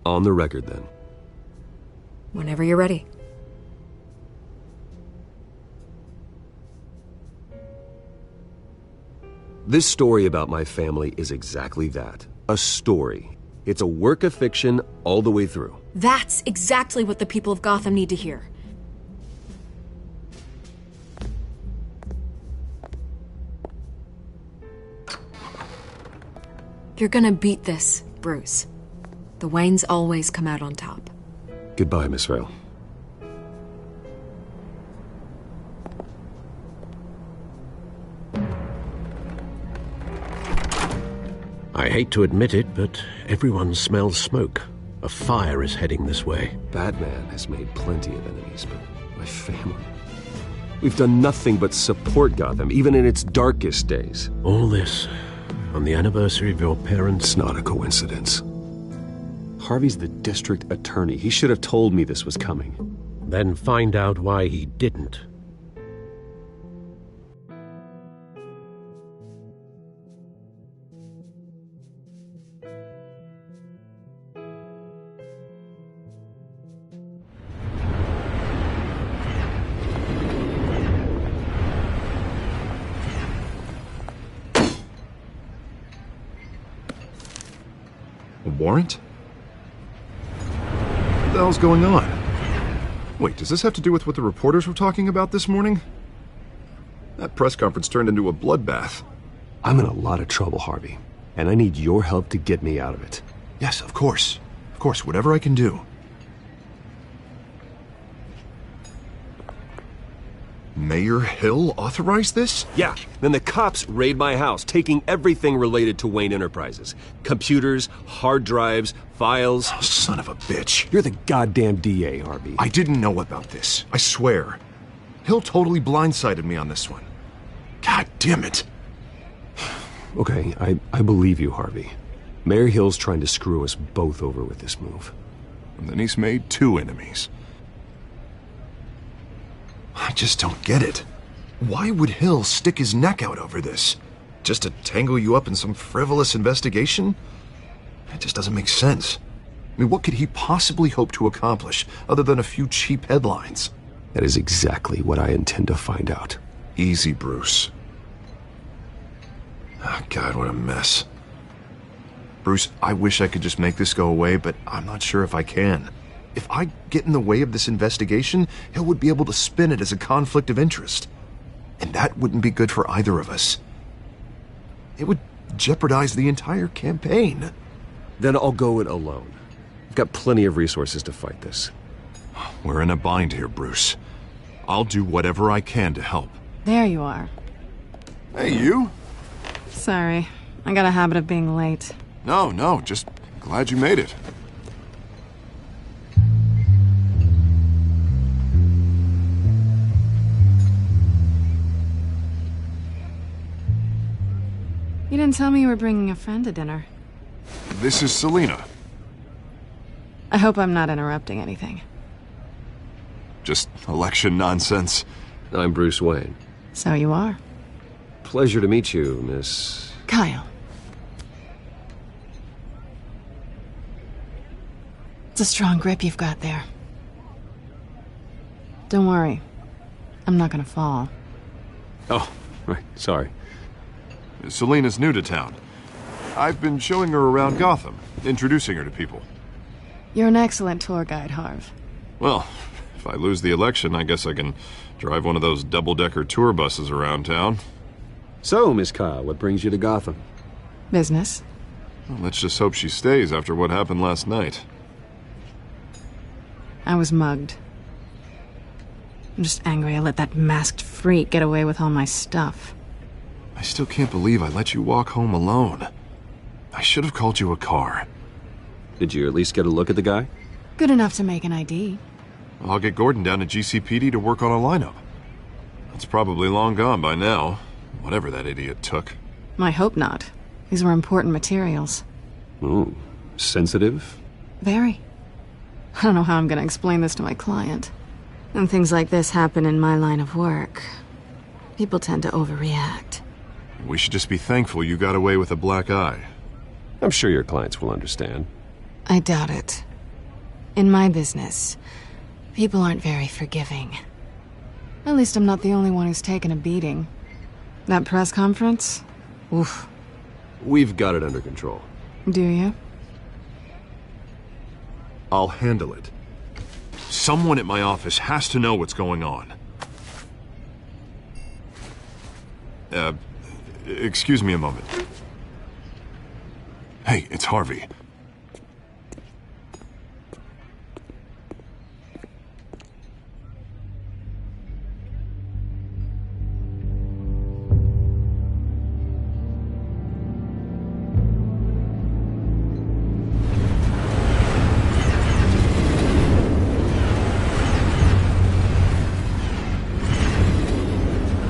On the record, then. Whenever you're ready. This story about my family is exactly that. A story. It's a work of fiction all the way through. That's exactly what the people of Gotham need to hear. You're gonna beat this, Bruce. The Waynes always come out on top. Goodbye, Miss Vale. I hate to admit it, but everyone smells smoke. A fire is heading this way. Batman has made plenty of enemies, but my family... We've done nothing but support Gotham, even in its darkest days. All this on the anniversary of your parents'... It's not a coincidence. Harvey's the district attorney. He should have told me this was coming. Then find out why he didn't. Warrant? What the hell's going on? Wait, does this have to do with what the reporters were talking about this morning? That press conference turned into a bloodbath. I'm in a lot of trouble, Harvey, and I need your help to get me out of it. Yes, of course. Of course, whatever I can do. Mayor Hill authorized this? Yeah, then the cops raid my house, taking everything related to Wayne Enterprises. Computers, hard drives, files. Oh, son of a bitch. You're the goddamn DA, Harvey. I didn't know about this. I swear. Hill totally blindsided me on this one. God damn it. Okay, I believe you, Harvey. Mayor Hill's trying to screw us both over with this move. And then he's made 2 enemies. I just don't get it. Why would Hill stick his neck out over this? Just to tangle you up in some frivolous investigation? It just doesn't make sense. I mean, what could he possibly hope to accomplish other than a few cheap headlines? That is exactly what I intend to find out. Easy, Bruce. Oh, God, what a mess. Bruce, I wish I could just make this go away, but I'm not sure if I can. If I get in the way of this investigation, Hill would be able to spin it as a conflict of interest. And that wouldn't be good for either of us. It would jeopardize the entire campaign. Then I'll go it alone. I've got plenty of resources to fight this. We're in a bind here, Bruce. I'll do whatever I can to help. There you are. Hey, you? Sorry. I got a habit of being late. No, just glad you made it. You didn't tell me you were bringing a friend to dinner. This is Selina. I hope I'm not interrupting anything. Just election nonsense. I'm Bruce Wayne. So you are. Pleasure to meet you, Miss... Kyle. It's a strong grip you've got there. Don't worry. I'm not gonna fall. Oh, right. Sorry. Selina's new to town. I've been showing her around Gotham, introducing her to people. You're an excellent tour guide, Harv. Well, if I lose the election, I guess I can drive one of those double-decker tour buses around town. So, Miss Kyle, what brings you to Gotham? Business. Well, let's just hope she stays after what happened last night. I was mugged. I'm just angry I let that masked freak get away with all my stuff. I still can't believe I let you walk home alone. I should have called you a car. Did you at least get a look at the guy? Good enough to make an ID. I'll get Gordon down to GCPD to work on a lineup. It's probably long gone by now, whatever that idiot took. I hope not. These were important materials. Ooh, sensitive? Very. I don't know how I'm gonna explain this to my client. When things like this happen in my line of work, people tend to overreact. We should just be thankful you got away with a black eye. I'm sure your clients will understand. I doubt it. In my business, people aren't very forgiving. At least I'm not the only one who's taken a beating. That press conference? Oof. We've got it under control. Do you? I'll handle it. Someone at my office has to know what's going on. Excuse me a moment. Hey, it's Harvey.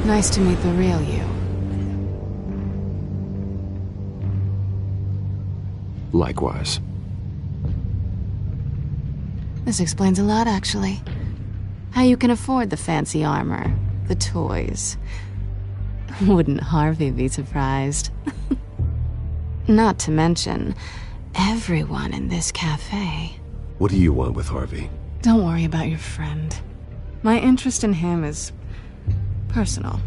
Nice to meet the real you. Likewise. This explains a lot, actually. How you can afford the fancy armor, the toys. Wouldn't Harvey be surprised? Not to mention, everyone in this cafe. What do you want with Harvey? Don't worry about your friend. My interest in him is personal.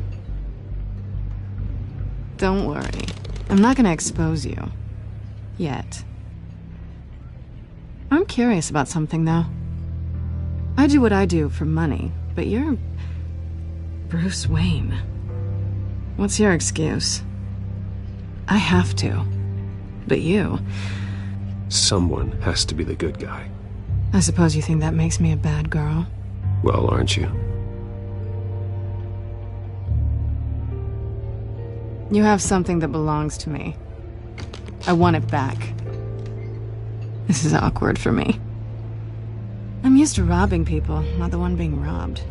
Don't worry. I'm not gonna expose you. Yet. I'm curious about something, though. I do what I do for money, but you're Bruce Wayne. What's your excuse? I have to. But you... Someone has to be the good guy. I suppose you think that makes me a bad girl? Well, aren't you? You have something that belongs to me. I want it back. This is awkward for me. I'm used to robbing people, not the one being robbed.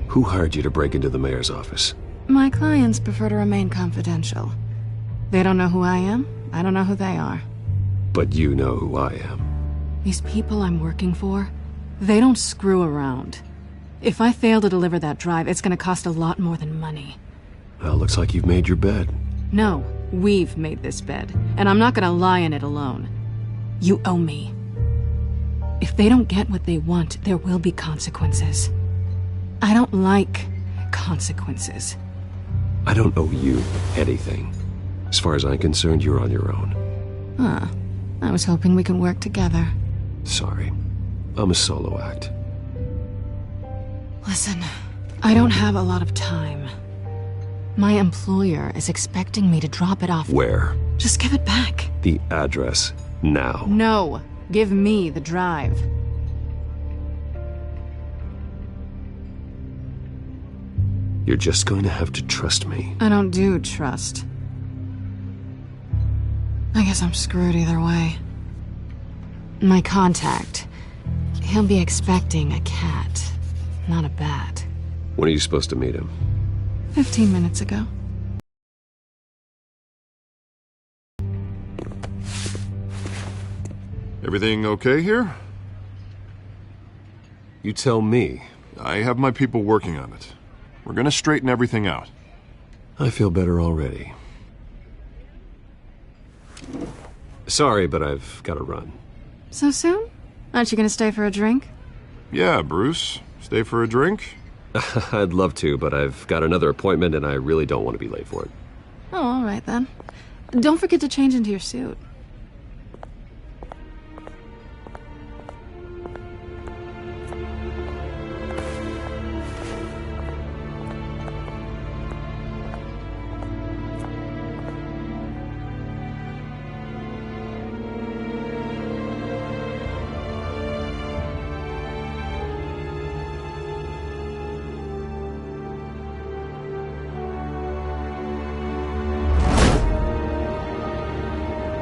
Who hired you to break into the mayor's office? My clients prefer to remain confidential. They don't know who I am, I don't know who they are. But you know who I am. These people I'm working for, they don't screw around. If I fail to deliver that drive, it's gonna cost a lot more than money. Well, looks like you've made your bed. No, we've made this bed, and I'm not gonna lie in it alone. You owe me. If they don't get what they want, there will be consequences. I don't like consequences. I don't owe you anything. As far as I'm concerned, you're on your own. Huh. I was hoping we could work together. Sorry. I'm a solo act. Listen, I don't have a lot of time. My employer is expecting me to drop it off. Where? Just give it back. The address, now. No. Give me the drive. You're just going to have to trust me. I don't do trust. I guess I'm screwed either way. My contact. He'll be expecting a cat, not a bat. When are you supposed to meet him? 15 minutes ago. Everything okay here? You tell me. I have my people working on it. We're gonna straighten everything out. I feel better already. Sorry, but I've got to run. So soon? Aren't you gonna stay for a drink? Yeah, Bruce. Stay for a drink? I'd love to, but I've got another appointment and I really don't want to be late for it. Oh, all right then. Don't forget to change into your suit.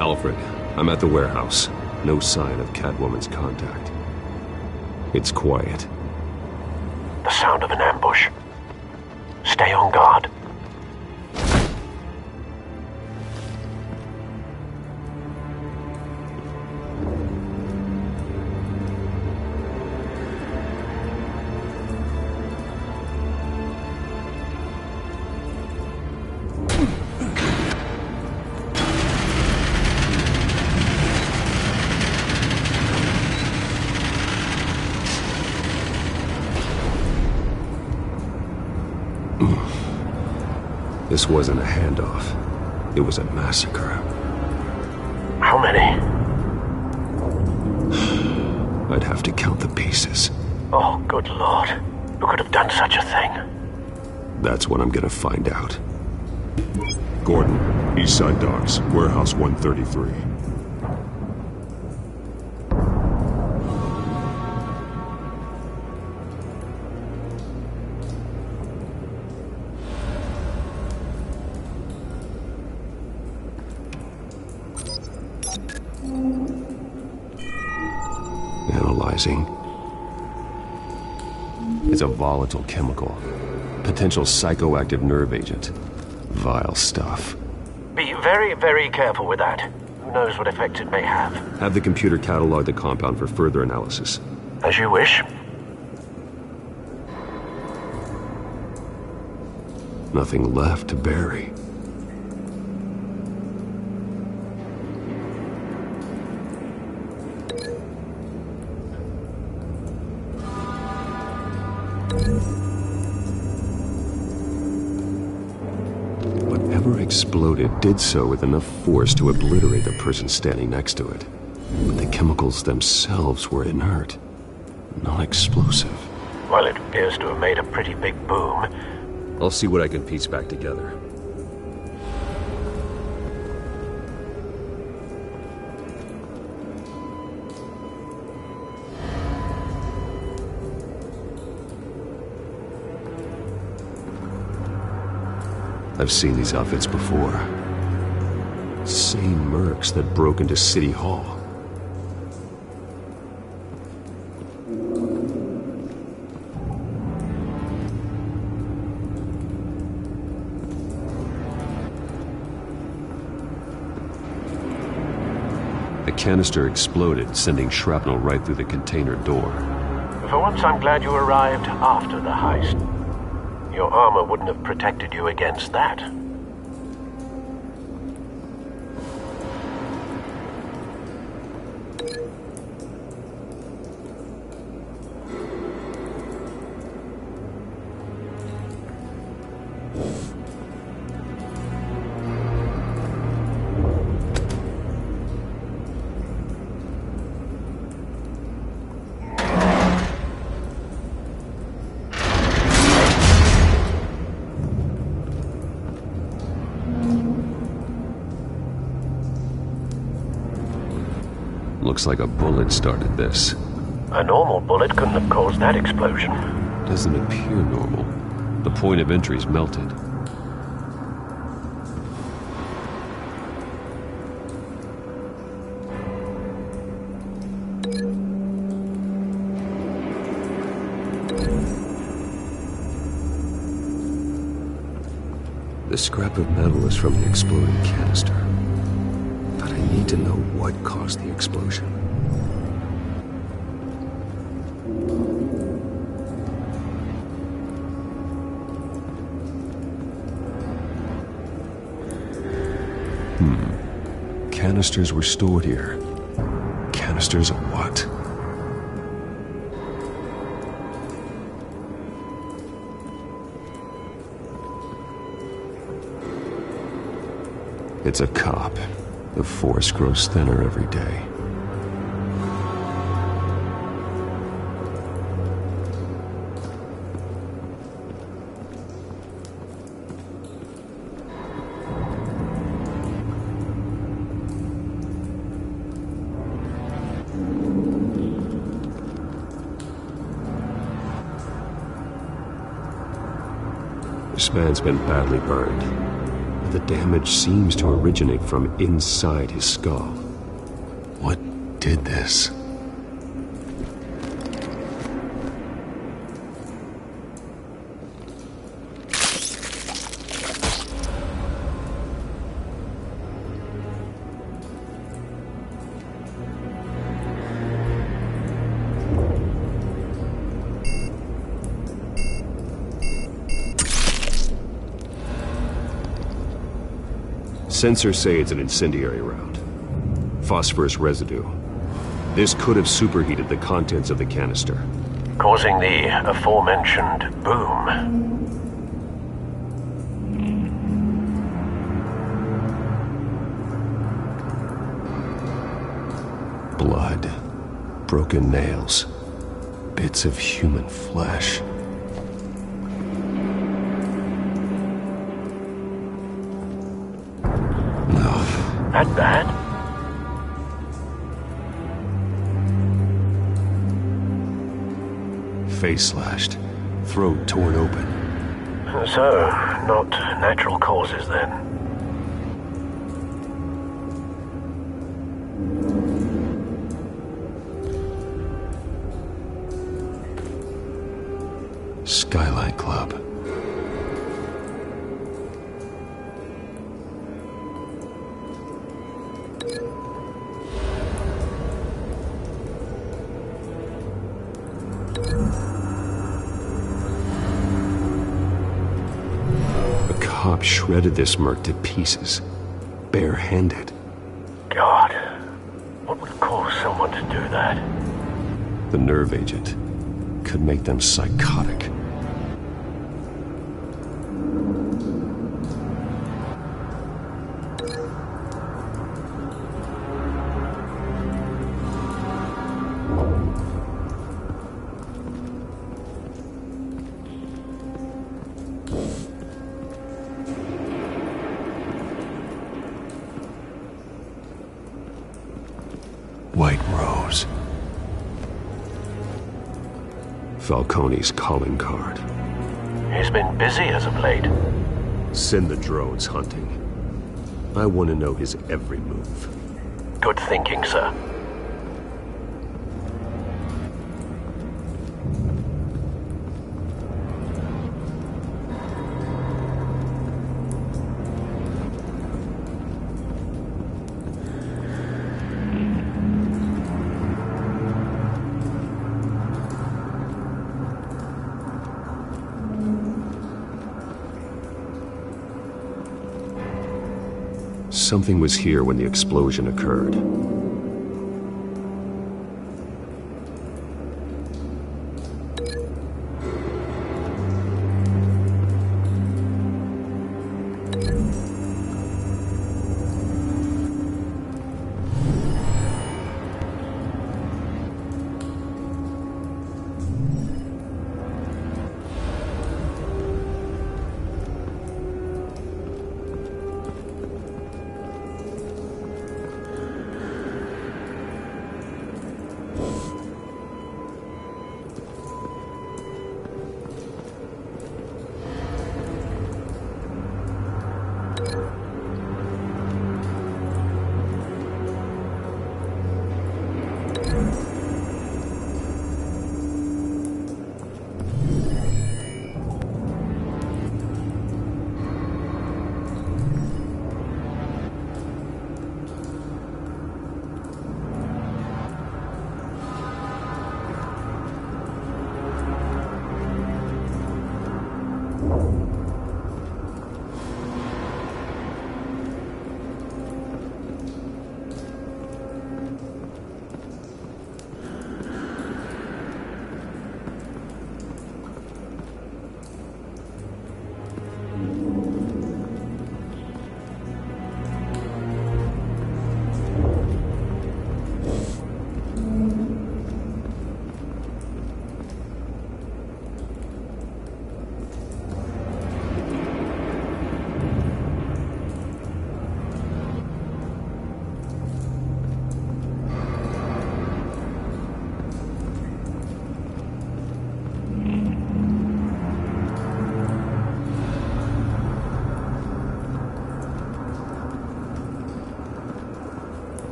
Alfred, I'm at the warehouse. No sign of Catwoman's contact. It's quiet. The sound of an ambush. Stay on guard. This wasn't a handoff. It was a massacre. How many? I'd have to count the pieces. Oh, good Lord. Who could have done such a thing? That's what I'm gonna find out. Gordon, Eastside Docks, Warehouse 133. Analyzing. It's a volatile chemical. Potential psychoactive nerve agent. Vile stuff. Be very, very careful with that. Who knows what effects it may have. Have the computer catalog the compound for further analysis. As you wish. Nothing left to bury. Whatever exploded did so with enough force to obliterate the person standing next to it. But the chemicals themselves were inert, not explosive. Well, it appears to have made a pretty big boom. I'll see what I can piece back together. I've seen these outfits before. Same mercs that broke into City Hall. A canister exploded, sending shrapnel right through the container door. For once, I'm glad you arrived after the heist. Your armor wouldn't have protected you against that. Looks like a bullet started this. A normal bullet couldn't have caused that explosion. Doesn't appear normal. The point of entry's melted. This scrap of metal is from the exploding canister. But I need to know what caused the explosion. Canisters were stored here. Canisters of what? It's a cop. The force grows thinner every day. This man's been badly burned. The damage seems to originate from inside his skull. What did this? Sensors say it's an incendiary round. Phosphorus residue. This could have superheated the contents of the canister, Causing the aforementioned boom. Blood, broken nails, bits of human flesh. That bad? Face slashed, throat torn open. So, not natural causes then. Skyline Club. Cop shredded this merc to pieces, barehanded. God, what would cause someone to do that? The nerve agent could make them psychotic. White Rose. Falcone's calling card. He's been busy as of late. Send the drones hunting. I want to know his every move. Good thinking, sir. Something was here when the explosion occurred.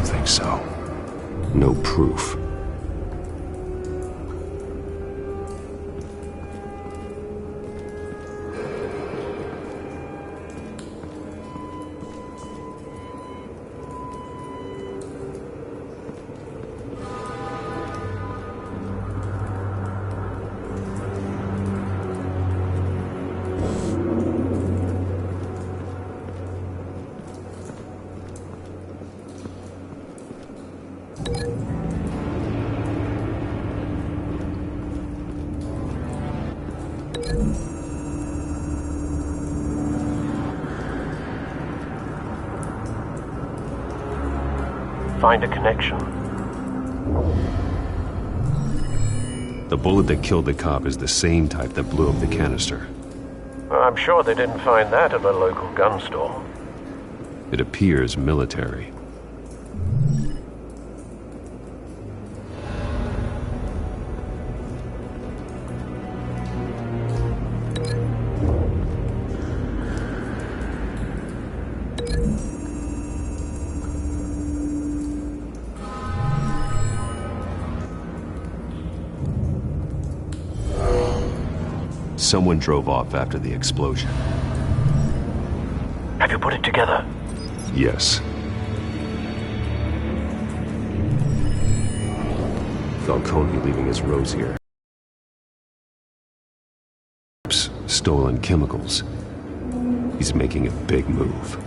think so. No proof. Find a connection. The bullet that killed the cop is the same type that blew up the canister. I'm sure they didn't find that at a local gun store. It appears military. Someone drove off after the explosion. Have you put it together? Yes. Falcone leaving his rose here. Stolen chemicals. He's making a big move.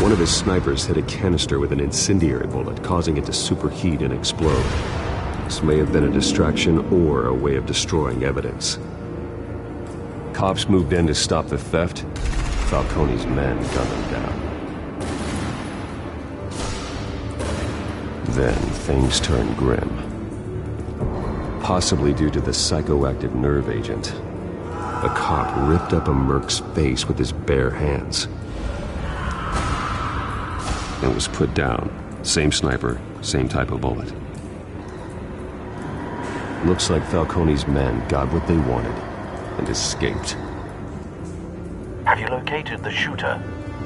One of his snipers hit a canister with an incendiary bullet, causing it to superheat and explode. This may have been a distraction or a way of destroying evidence. Cops moved in to stop the theft. Falcone's men gunned them down. Then things turned grim. Possibly due to the psychoactive nerve agent. A cop ripped up a merc's face with his bare hands. And was put down. Same sniper, same type of bullet. Looks like Falcone's men got what they wanted and escaped. Have you located the shooter?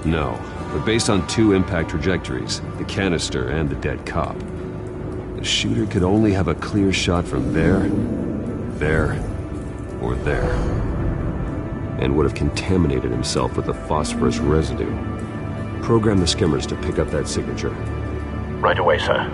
No, but based on two impact trajectories, the canister and the dead cop, the shooter could only have a clear shot from there, or there, and would have contaminated himself with the phosphorus residue. Program the skimmers to pick up that signature. Right away, sir.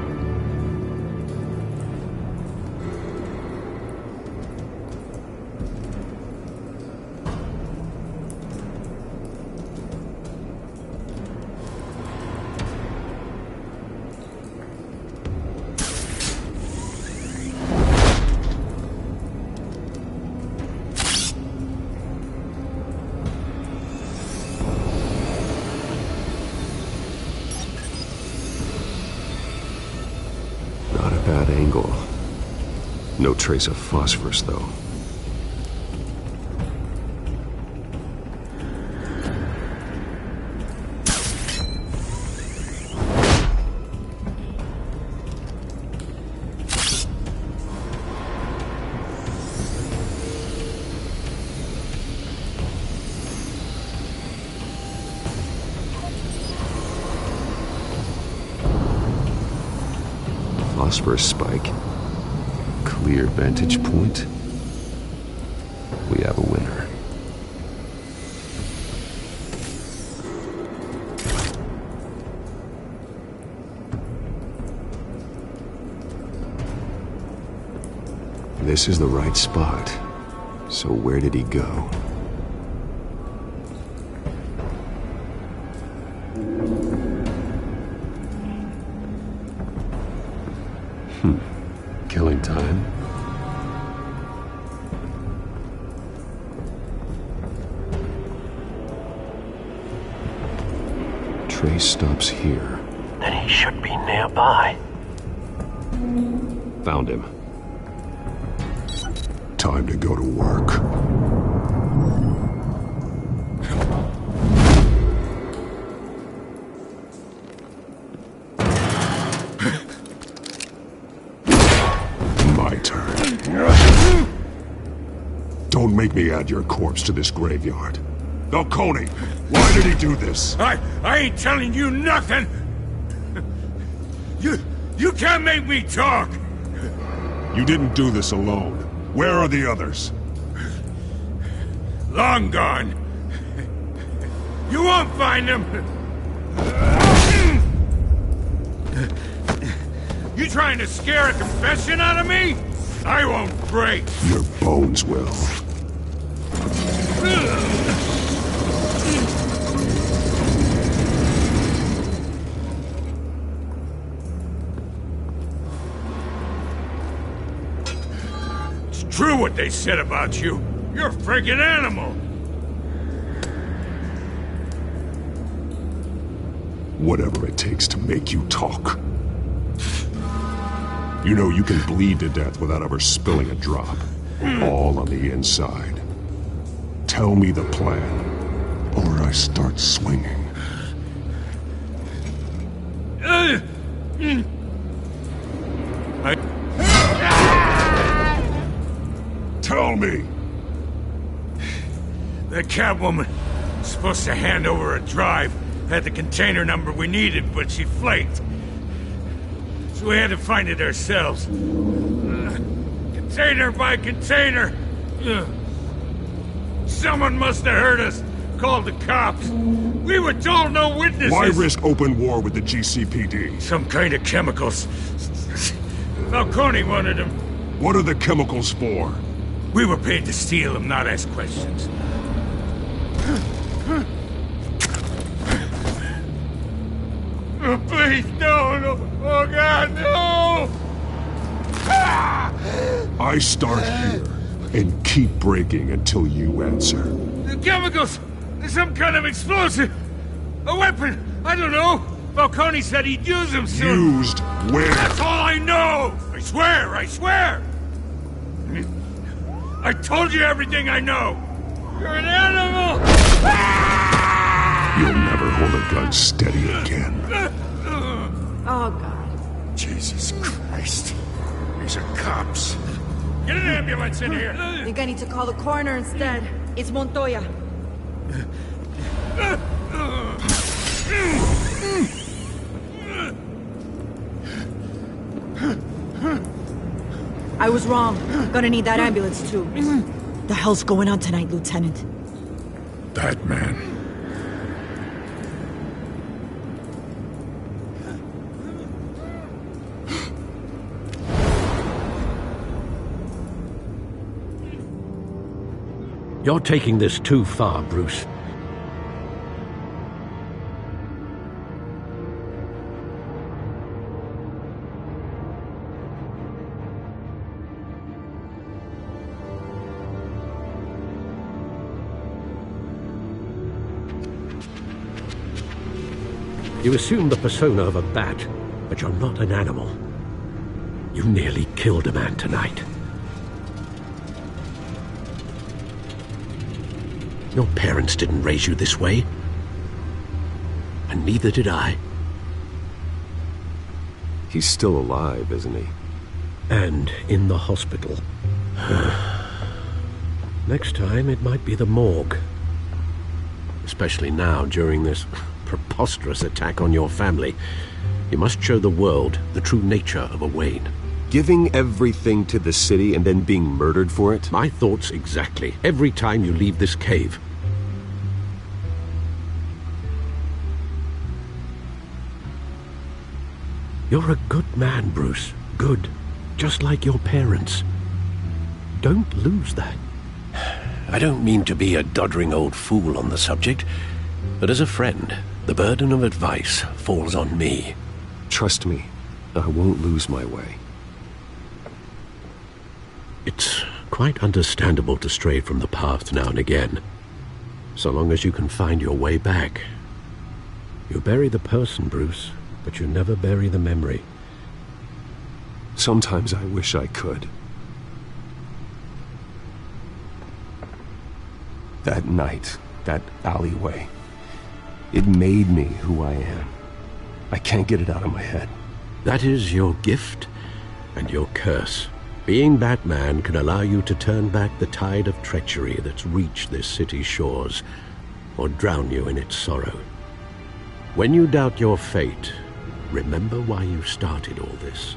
that angle. No trace of phosphorus, though. Phosphorus spike. Clear vantage point. We have a winner. This is the right spot. So where did he go? Killing time. Trace stops here. Then he should be nearby. Found him. Time to go to work. Don't make me add your corpse to this graveyard. Falcone, why did he do this? I ain't telling you nothing! You can't make me talk! You didn't do this alone. Where are the others? Long gone. You won't find them! You trying to scare a confession out of me? I won't break! Your bones will. It's true what they said about you. You're a freaking animal! Whatever it takes to make you talk. You know you can bleed to death without ever spilling a drop. All on the inside. Tell me the plan, or I start swinging. Tell me! The Catwoman was supposed to hand over a drive. Had the container number we needed, but she flaked. So we had to find it ourselves. Container by container. Someone must have heard us. Called the cops. We were told no witnesses. Why risk open war with the GCPD? Some kind of chemicals. Falcone wanted them. What are the chemicals for? We were paid to steal them, not ask questions. Oh, please, no. Oh, God, no! I start here and keep breaking until you answer. The chemicals! Some kind of explosive! A weapon! I don't know! Falcone said he'd use them soon! Used where? That's all I know! I swear! I told you everything I know! You're an animal! You'll never hold a gun steady again. Oh, God. Jesus Christ. These are cops. Get an ambulance in here! I think I need to call the coroner instead. It's Montoya. I was wrong. Gonna need that ambulance, too. The hell's going on tonight, Lieutenant? That man. You're taking this too far, Bruce. You assume the persona of a bat, but you're not an animal. You nearly killed a man tonight. Your parents didn't raise you this way. And neither did I. He's still alive, isn't he? And in the hospital. Next time, it might be the morgue. Especially now, during this preposterous attack on your family. You must show the world the true nature of a Wayne. Giving everything to the city and then being murdered for it? My thoughts exactly. Every time you leave this cave. You're a good man, Bruce. Good. Just like your parents. Don't lose that. I don't mean to be a doddering old fool on the subject, but as a friend, the burden of advice falls on me. Trust me, I won't lose my way. It's quite understandable to stray from the path now and again, so long as you can find your way back. You bury the person, Bruce, but you never bury the memory. Sometimes I wish I could. That night, that alleyway, it made me who I am. I can't get it out of my head. That is your gift and your curse. Being Batman can allow you to turn back the tide of treachery that's reached this city's shores, or drown you in its sorrow. When you doubt your fate, remember why you started all this.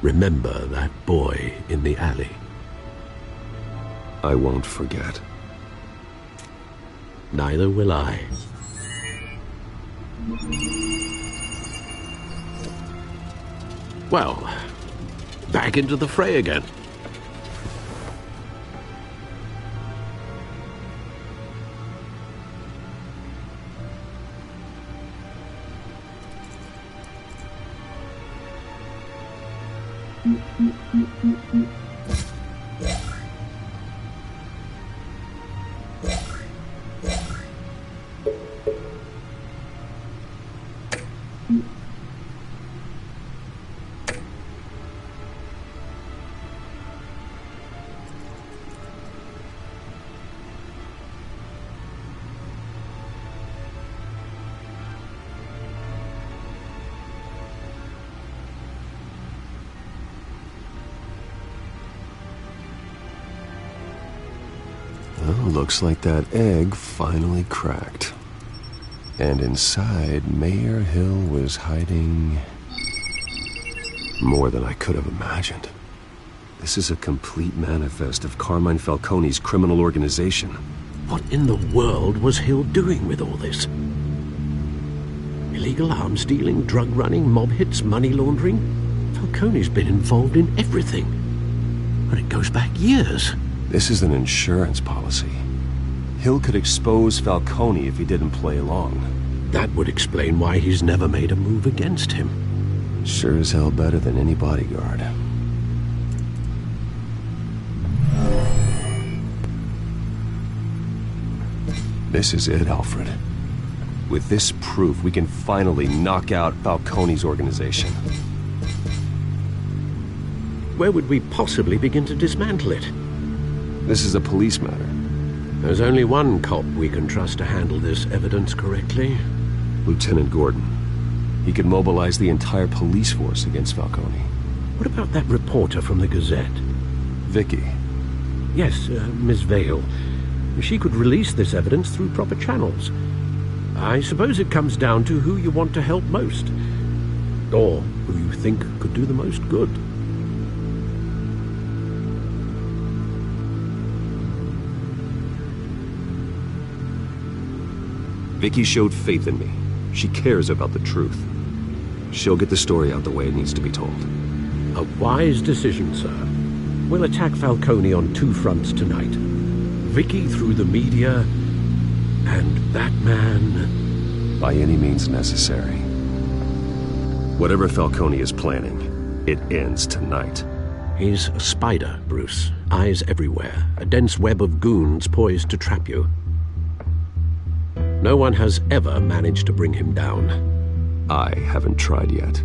Remember that boy in the alley. I won't forget. Neither will I. Well, back into the fray again. Well, looks like that egg finally cracked. And inside, Mayor Hill was hiding more than I could have imagined. This is a complete manifest of Carmine Falcone's criminal organization. What in the world was Hill doing with all this? Illegal arms dealing, drug running, mob hits, money laundering? Falcone's been involved in everything. And it goes back years. This is an insurance policy. Hill could expose Falcone if he didn't play along. That would explain why he's never made a move against him. Sure as hell better than any bodyguard. This is it, Alfred. With this proof, we can finally knock out Falcone's organization. Where would we possibly begin to dismantle it? This is a police matter. There's only one cop we can trust to handle this evidence correctly. Lieutenant Gordon. He could mobilize the entire police force against Falcone. What about that reporter from the Gazette? Vicky. Yes, Miss Vale. She could release this evidence through proper channels. I suppose it comes down to who you want to help most. Or who you think could do the most good. Vicky showed faith in me. She cares about the truth. She'll get the story out the way it needs to be told. A wise decision, sir. We'll attack Falcone on two fronts tonight. Vicky through the media, and Batman... by any means necessary. Whatever Falcone is planning, it ends tonight. He's a spider, Bruce. Eyes everywhere. A dense web of goons poised to trap you. No one has ever managed to bring him down. I haven't tried yet.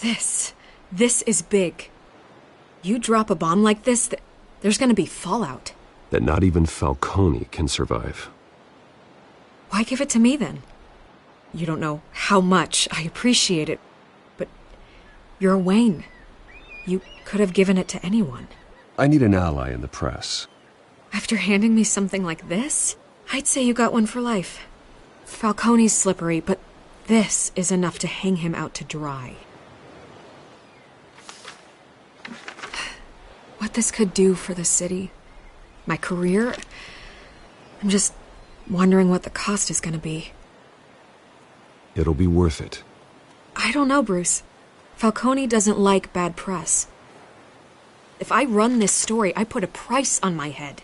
This is big. You drop a bomb like this, there's gonna be fallout. That not even Falcone can survive. Why give it to me then? You don't know how much I appreciate it, but you're Wayne. You could have given it to anyone. I need an ally in the press. After handing me something like this, I'd say you got one for life. Falcone's slippery, but this is enough to hang him out to dry. What this could do for the city, my career, I'm just wondering what the cost is gonna be. It'll be worth it. I don't know, Bruce. Falcone doesn't like bad press. If I run this story, I put a price on my head.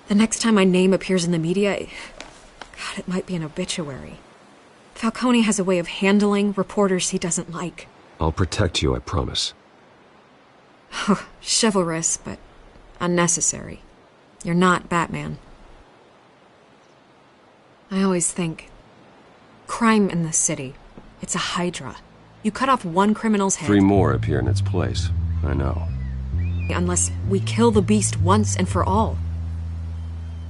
The next time my name appears in the media, God, it might be an obituary. Falcone has a way of handling reporters he doesn't like. I'll protect you, I promise. Chivalrous, but unnecessary. You're not Batman. I always think, crime in the city, it's a hydra. You cut off one criminal's head. 3 more appear in its place. I know. Unless we kill the beast once and for all.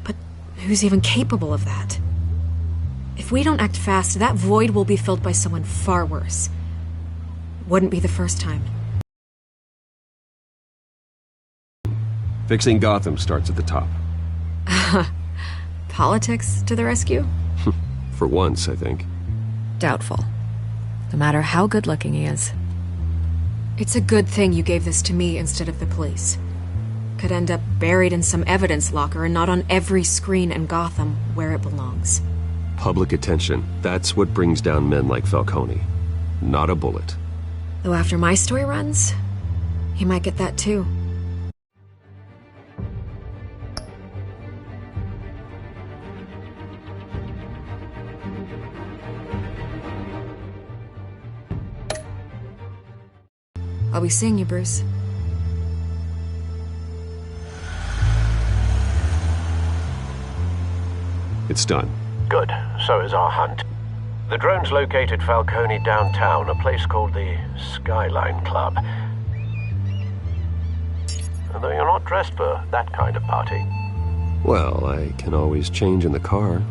But who's even capable of that? If we don't act fast, that void will be filled by someone far worse. Wouldn't be the first time. Fixing Gotham starts at the top. Politics to the rescue? For once, I think. Doubtful. No matter how good-looking he is. It's a good thing you gave this to me instead of the police. Could end up buried in some evidence locker and not on every screen in Gotham where it belongs. Public attention. That's what brings down men like Falcone. Not a bullet. Though after my story runs, he might get that too. I'll be seeing you, Bruce. It's done. Good. So is our hunt. The drones located Falcone downtown, a place called the Skyline Club. Although you're not dressed for that kind of party. Well, I can always change in the car.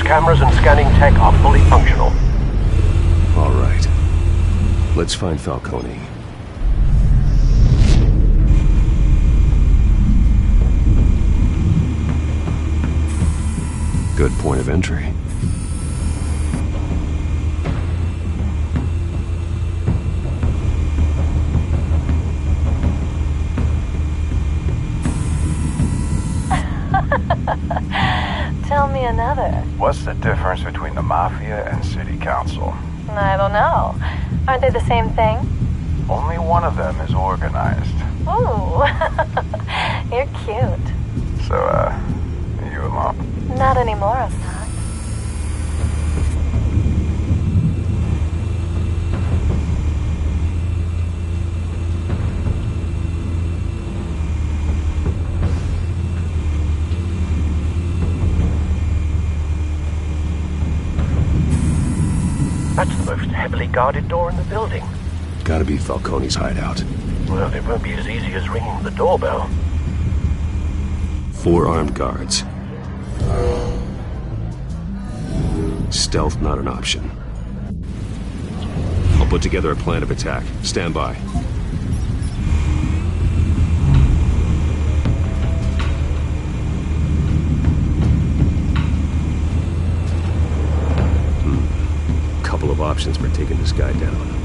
Cameras and scanning tech are fully functional. All right. Let's find Falcone. Good point of entry. Tell me another. What's the difference between the Mafia and City Council? I don't know. Aren't they the same thing? Only one of them is organized. Ooh, you're cute. So, you alone? Not anymore, I'm not. That's the most heavily guarded door in the building. Gotta be Falcone's hideout. Well, it won't be as easy as ringing the doorbell. 4 armed guards. Stealth not an option. I'll put together a plan of attack. Stand by. options for taking this guy down.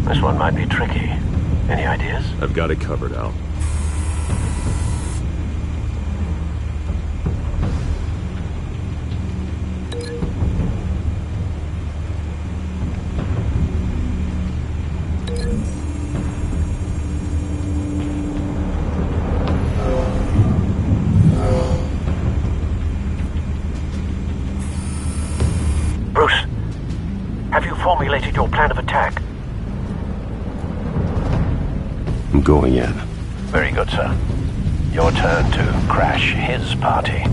This one might be tricky. Any ideas? I've got it covered, Al. Bruce, have you formulated your plan of attack? I'm going in. Very good, sir. Your turn to crash his party.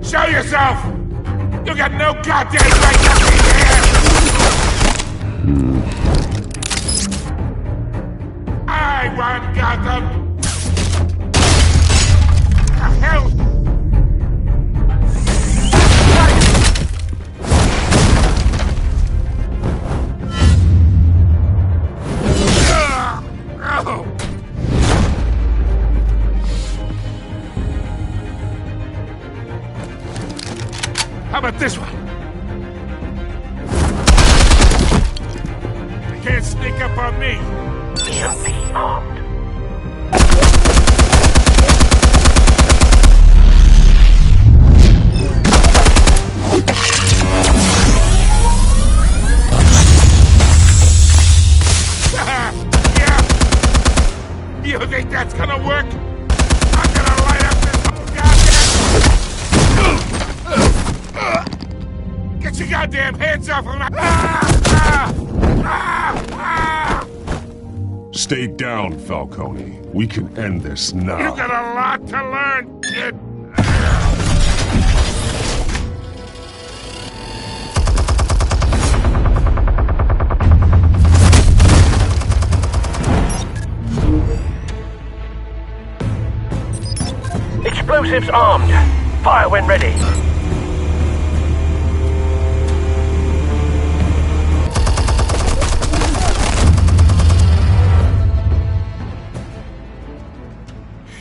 Show yourself! You got no goddamn right to be here! I want Gotham! The hell? How about this one? They can't sneak up on me. Should be armed. Yeah. You think that's gonna work? I'm gonna light up this goddamn... Get your goddamn hands off of me! Stay down, Falcone. We can end this now. You got a lot to learn, kid. Explosives armed. Fire when ready.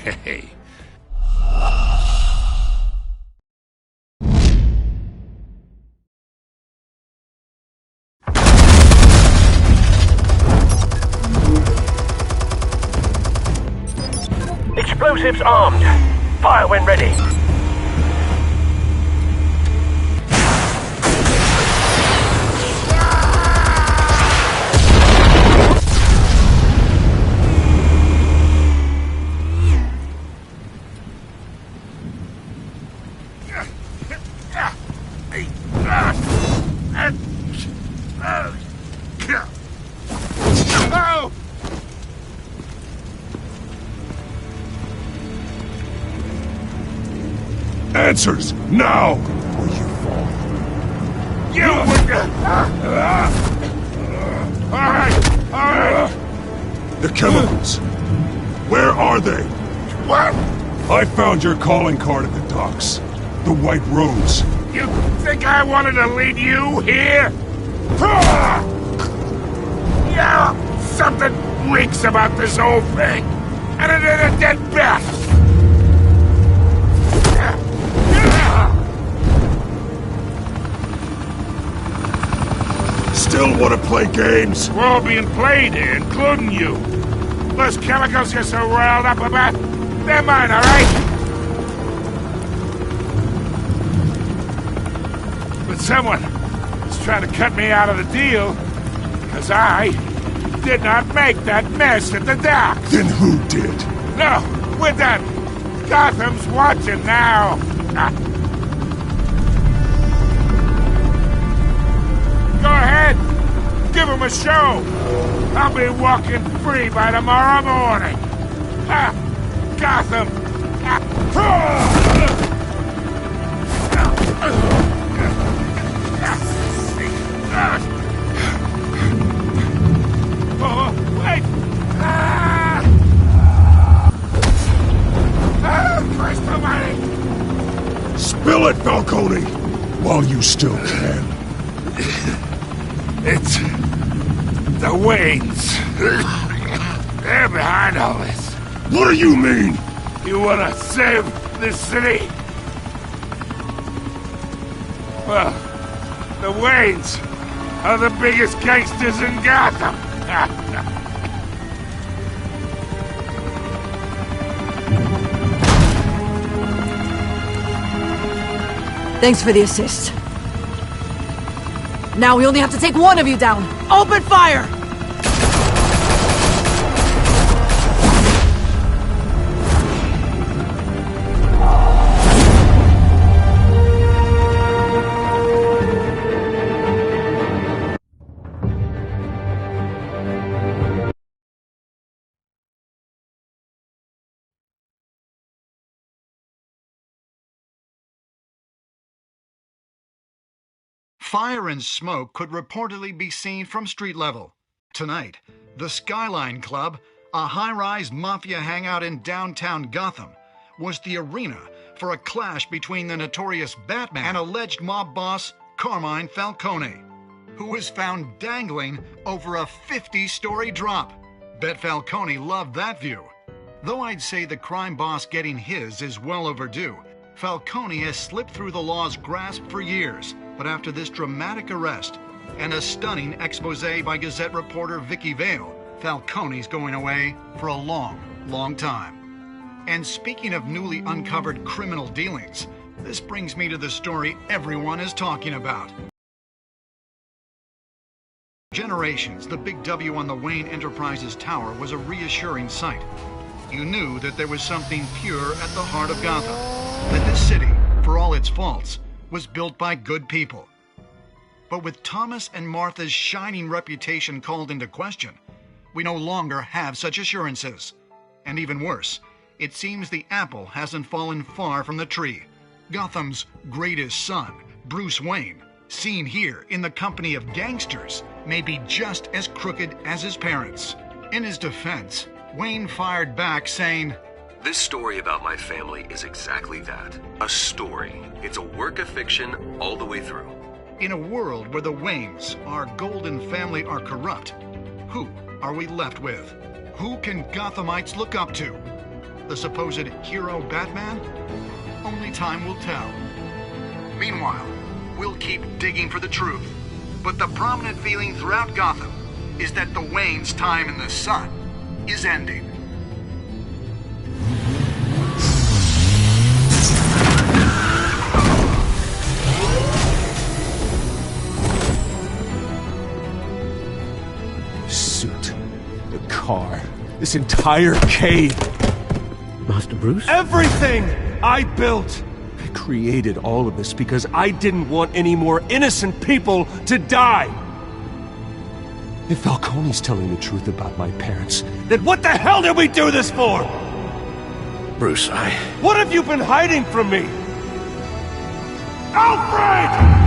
Hey. Explosives armed. Fire when ready. Oh! Answers, now! Or you fall. You would... Alright! The chemicals. Where are they? What? I found your calling card at the docks. The White Rose. You think I wanted to lead you here? Yeah, something reeks about this whole thing. And it is a dead bat. Still want to play games? We're all being played here, including you. Those chemicals you're so riled up about, they're mine, all right? But someone is trying to cut me out of the deal, because I did not make that mess at the dock. Then who did? No, we're done. Gotham's watching now. Go ahead. Give him a show. I'll be walking free by tomorrow morning. Gotham. Oh, wait. Christ almighty. Spill it, Falcone! While you still can. It's the Waynes. They're behind all this. What do you mean? You want to save this city? Well, the Waynes are the biggest gangsters in Gotham. Thanks for the assist. Now we only have to take one of you down. Open fire! Fire and smoke could reportedly be seen from street level. Tonight, the Skyline Club, a high-rise mafia hangout in downtown Gotham, was the arena for a clash between the notorious Batman and alleged mob boss Carmine Falcone, who was found dangling over a 50-story drop. Bet Falcone loved that view. Though I'd say the crime boss getting his is well overdue, Falcone has slipped through the law's grasp for years. But after this dramatic arrest and a stunning expose by Gazette reporter Vicky Vale, Falcone's going away for a long, long time. And speaking of newly uncovered criminal dealings, this brings me to the story everyone is talking about. Generations, the big W on the Wayne Enterprises Tower was a reassuring sight. You knew that there was something pure at the heart of Gotham, that this city, for all its faults, was built by good people. But with Thomas and Martha's shining reputation called into question, we no longer have such assurances. And even worse, it seems the apple hasn't fallen far from the tree. Gotham's greatest son, Bruce Wayne, seen here in the company of gangsters, may be just as crooked as his parents. In his defense, Wayne fired back saying, This story about my family is exactly that. A story. It's a work of fiction all the way through. In a world where the Waynes, our golden family, are corrupt, who are we left with? Who can Gothamites look up to? The supposed hero Batman? Only time will tell. Meanwhile, we'll keep digging for the truth. But the prominent feeling throughout Gotham is that the Waynes' time in the sun is ending. Suit, the car, this entire cave. Master Bruce? Everything I built! I created all of this because I didn't want any more innocent people to die! If Falcone's telling the truth about my parents, then what the hell did we do this for? Bruce, What have you been hiding from me? Alfred!